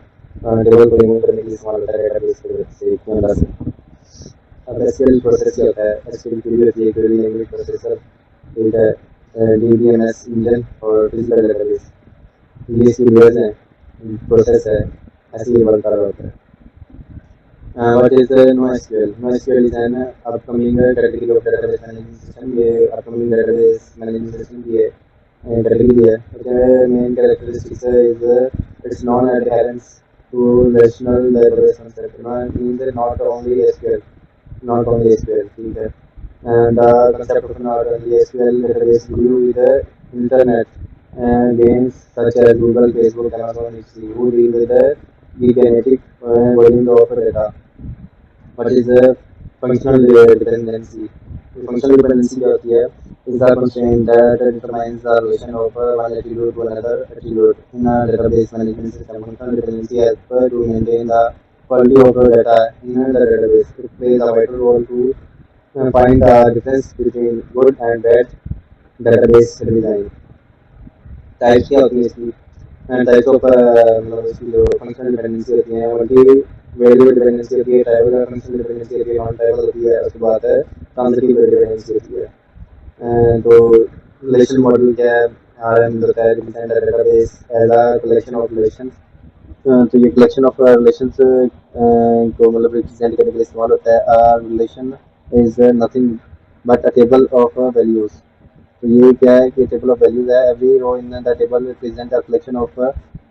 टेबल को रिमूव करने के लिए इस्तेमाल होता है डेटाबेस के अंदर से। अब एसक्यूएल प्रोसेस क्या होता है? एसक्यूएल क्वेरी होती है, क्वेरी लैंग्वेज प्रोसेसर, ठीक है, DBMS इंजन और फिजिकल डेटाबेस, ये इसकी लेयर्स हैं, प्रोसेस है, ऐसे ही वर्क कर रहा होता है। What is NoSQL? NoSQL is an upcoming category of database management system। ये upcoming database management system की category है। इसके main characteristics is its non-adherence to relational database concept। Means not only SQL, ठीक है। And the concept of not only SQL database grew with the internet games such as Google, Facebook, Amazon, etc. who deal with the gigantic volume of data। What is the functional dependency? Functional dependency क्या होती है? Is the constraint that determines the relation of one attribute to another attribute in a database management system। Functional dependency helps to maintain the quality of the data in the database। It plays a vital role to find the difference between good and bad database design। Types क्या होती है इसकी? Types of मतलब इसकी जो functional dependency होती है, उनकी वेरिएबल डिपेंडेंसी होती है, ट्राइबल फंक्शनल डिपेंडेंसी होती है, नॉन ट्राइबल होती है, उसके बाद है ट्रांजिटिव डिपेंडेंसी होती है। तो रिलेशन मॉडल क्या है? RM होता है, represent database as a collection of relations. तो ये कलेक्शन ऑफ रिलेशंस को मतलब रिप्रेजेंट करने के लिए इस्तेमाल होता है। Relation is nothing but a table of values. तो ये क्या है कि टेबल ऑफ वैल्यूज है। Every row in the table represent a collection of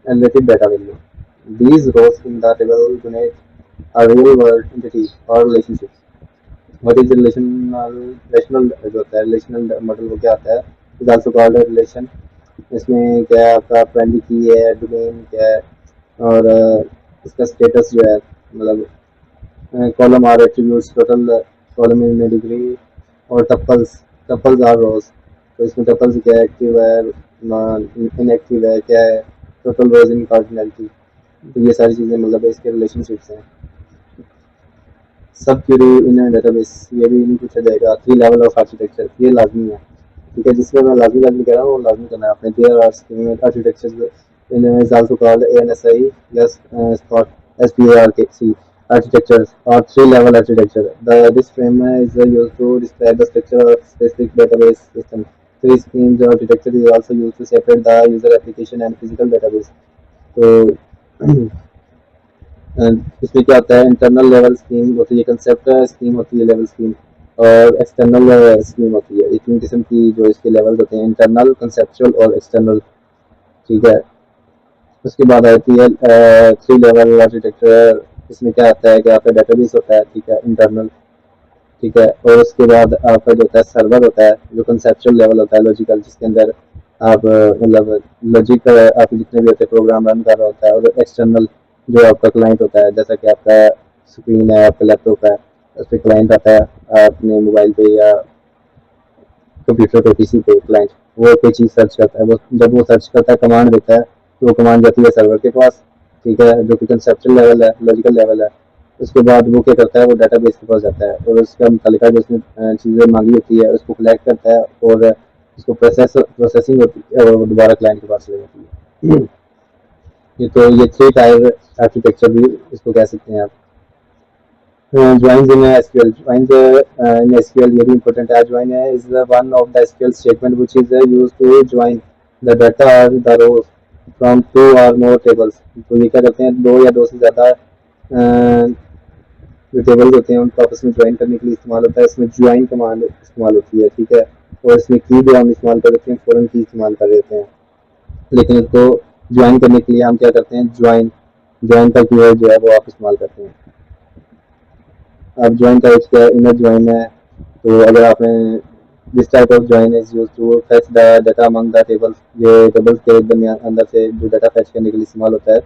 related data value। These rows in the table donate a real world entity or relationship। What is relational जो होता है relational model वो क्या होता है? Is also called a relation। इसमें क्या है आपका प्राइमरी की है, डोमेन क्या है, और इसका स्टेटस जो है मतलब कॉलम और attributes, total column in degree और टपल्स टपल्स आर रोज। तो इसमें टपल्स क्या है, एक्टिव है, इनएक्टिव है, क्या है, टोटल रोज इन कार्डिनलिटी। तो ये सारी चीज़ें मतलब इसके रिलेशनशिप्स हैं। सब क्यूरी इन डेटाबेस, ये भी नहीं पूछा जाएगा। 3 लेवल ऑफ आर्किटेक्चर, ये लाजमी है, ठीक है। जिसमें मैं लाजमी लाजमी कह रहा हूँ वो लाजमी करना है आपने। There are schematic architecture in is also called ANSI, yes, spot SPARC architectures or 3-level architecture. This frame is used to describe the structure of specific database system. 3 schemes architecture is also used to separate the user application and physical database. तो इसमें क्या होता है, internal level scheme होती है, concept scheme होती है, level scheme, और एक्सटर्नल स्कीम होती है। ये 3 किस्म की जो इसके लेवल होते हैं, इंटरनल, कंसेप्चुअल और एक्सटर्नल, ठीक है। उसके बाद आती है 3 लेवल आर्किटेक्चर। इसमें क्या आता है कि आपका डेटाबेस होता है, ठीक है, इंटरनल, ठीक है। और उसके बाद आपका जो होता है सर्वर होता है, जो कंसेप्चुअल लेवल होता है, लॉजिकल, जिसके अंदर आप मतलब लॉजिक आप जितने भी होते हैं प्रोग्राम रन कर रहा होता है। और एक्सटर्नल जो आपका क्लाइंट होता है, जैसा कि आपका स्क्रीन है, आपका लैपटॉप है, उस पर क्लाइंट आता है अपने मोबाइल पे या कंप्यूटर पे, पीसी पे क्लाइंट, वो कोई चीज़ सर्च करता है। वो जब वो सर्च करता है, कमांड देता है, तो वो कमांड जाती है सर्वर के पास, ठीक है, जो कि कंसेप्चुअल लेवल है, लॉजिकल लेवल है। उसके बाद वो क्या करता है, वो डाटाबेस के पास जाता है और उसका मुतालिका जो उसने चीज़ें मांगी होती है उसको कलेक्ट करता है और उसको प्रोसेसिंग होती है और दोबारा क्लाइंट के पास ले जाती है। ये 3 टायर आर्किटेक्चर भी इसको कह सकते हैं आप। Joins in SQL. Joins in SQL, ये भी important है। Join is one of the SQL statement which is used to join the data or the rows from 2 or more tables. तो ये क्या करते हैं, 2 या 2 से ज़्यादा जो टेबल्स होते हैं उनको आपस में ज्वाइन करने के लिए इस्तेमाल होता है। इसमें ज्वाइन कमांड इस्तेमाल होती है, ठीक है। और इसमें की जो हम इस्तेमाल कर देते हैं, फॉरन की इस्तेमाल कर देते हैं। लेकिन इसको ज्वाइन करने के लिए हम क्या करते हैं, ज्वाइन ज्वाइन का कीवर्ड जो है वो आप इस्तेमाल करते हैं। अब ज्वाइन का क्या है, इनर ज्वाइन है। तो अगर आपने this type of join is used to fetch the data among the tables, ये टेबल्स के दरमियान अंदर से जो डाटा फेच करने के लिए इस्तेमाल होता है,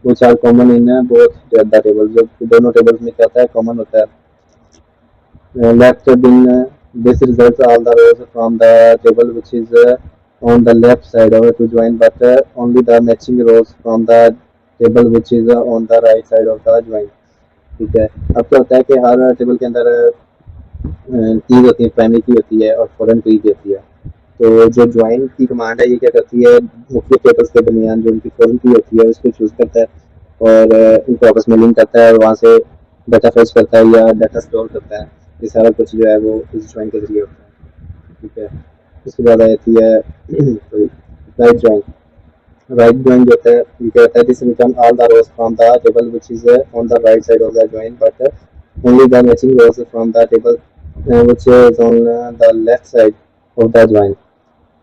वो 4 common in both the tables, जो दोनों टेबल्स में क्या होता है, कॉमन होता है। Left been this results all the rows from the table which is on the left side of to join, but only the matching rows from the table which is on the right side of the join, ठीक है। अब क्या होता है कि हर table के अंदर keys होती है, प्राइमरी की होती है और फॉरेन की होती है। तो जो ज्वाइन की कमांड है, ये क्या करती है, मुख्य टेबल्स के दरमियान जो उनकी फॉरेन की होती है उसको चूज करता है और इनको आपस में लिंक करता है और वहाँ से डाटा फेच करता है या डाटा स्टोर करता है। ये सारा कुछ जो है वो इस ज्वाइन के जरिए होता है, ठीक है। उसके बाद आती है राइट ज्वाइन। राइट ज्वाइन जो होता है, ये क्या होता है, this return all the rows from the table which is on the right side of the join, but only the matching rows from the table which is on the left side of the join.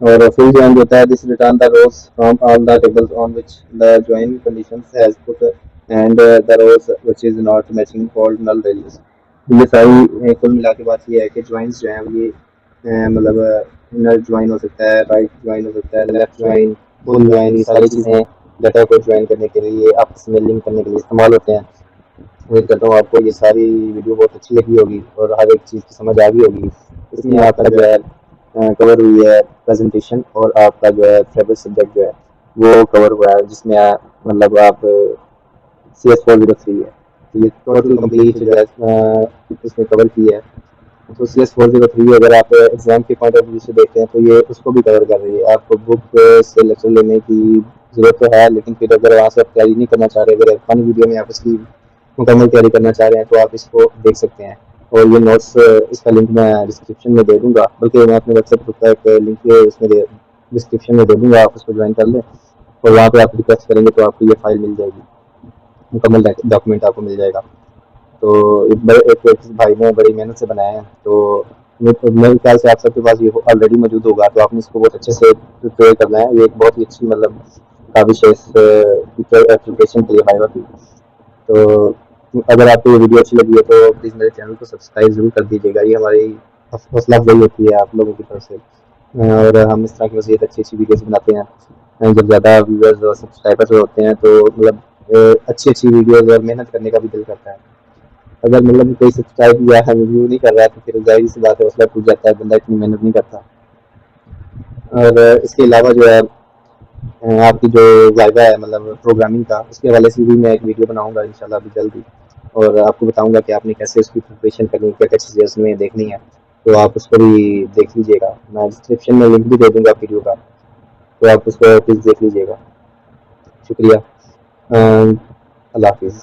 और full join होता है, this return the rows from all the tables on which the join conditions has put and the rows which is not matching hold null values. ये सारी कुल मिला के बात ये है कि ज्वाइंस जो हैं ये मतलब इनर ज्वाइन हो सकता है, राइट ज्वाइन हो सकता है, लेफ्ट ज्वाइन, फुल ज्वाइन, ये सारी चीज़ें डाटा को ज्वाइन करने के लिए, आपस में लिंक करने के लिए इस्तेमाल होते हैं। उम्मीद करता हूँ आपको ये सारी वीडियो बहुत अच्छी लगी होगी और हर एक चीज़ की समझ आ गई होगी। इसमें आपका जो है कवर हुई है प्रेजेंटेशन और आपका जो है फेवरेट सब्जेक्ट जो है वो कवर हुआ है, जिसमें मतलब आप CS403 है। तो ये टोटल कंप्लीट जो है इसमें कवर की है। तो CS403 अगर आप एग्जाम के पॉइंट ऑफ व्यू से देखते हैं तो ये उसको भी कवर कर रही है। आपको बुक से लेक्चर लेने की ज़रूरत तो है, लेकिन फिर अगर वहाँ से आप तैयारी नहीं करना चाह रहे, अगर फन वीडियो में आप इसकी मुकम्मल तैयारी करना चाह रहे हैं तो आप इसको देख सकते हैं। और ये नोट्स इसका लिंक मैं डिस्क्रिप्शन में दे दूँगा, बल्कि मैं अपने व्हाट्सएप ग्रुप का एक लिंक उसमें डिस्क्रिप्शन में दे दूँगा, आप उसको ज्वाइन कर लें और वहाँ पर आप रिक्वेस्ट करेंगे तो आपको ये फाइल मिल जाएगी, मुकम्मल डॉक्यूमेंट आपको मिल जाएगा। तो एक भाई ने बड़ी मेहनत से बनाया है, तो मेरे ख्याल से आप सबके पास ये ऑलरेडी मौजूद होगा, तो आपने इसको बहुत अच्छे से प्रिपेयर करना है। ये एक बहुत ही अच्छी मतलब काबिश है इस एप्लीकेशन के लिए, फाइवर की। तो अगर आपको ये वीडियो अच्छी लगी है तो प्लीज़ मेरे चैनल को सब्सक्राइब ज़रूर कर दीजिएगा, ये हमारी हौसला अफजाई होती है आप लोगों की तरफ से। और हम इस तरह की मज़ीद अच्छी अच्छी वीडियोज़ बनाते हैं। जब ज़्यादा व्यूअर्स और सब्सक्राइबर्स होते हैं तो मतलब अच्छी अच्छी वीडियोज़ और मेहनत करने का भी दिल करता है। अगर मतलब कोई सब्सक्राइब या रिव्यू नहीं कर रहा है तो फिर जाहिर सी बात है हौसला टूट जाता है, बंदा इतनी मेहनत नहीं करता। और इसके अलावा जो है आपकी जो वाइवा है मतलब प्रोग्रामिंग का, उसके हवाले से भी मैं एक वीडियो बनाऊंगा इंशाल्लाह अभी जल्दी, और आपको बताऊंगा कि आपने कैसे उसकी प्रिपरेशन करनी है, क्या क्या चीज़ें उसमें देखनी है। तो आप उसको भी देख लीजिएगा, मैं डिस्क्रिप्शन में लिंक भी दे दूंगा वीडियो का, तो आप उसको प्लीज़ देख लीजिएगा। शुक्रिया। अल्लाह हाफिज़।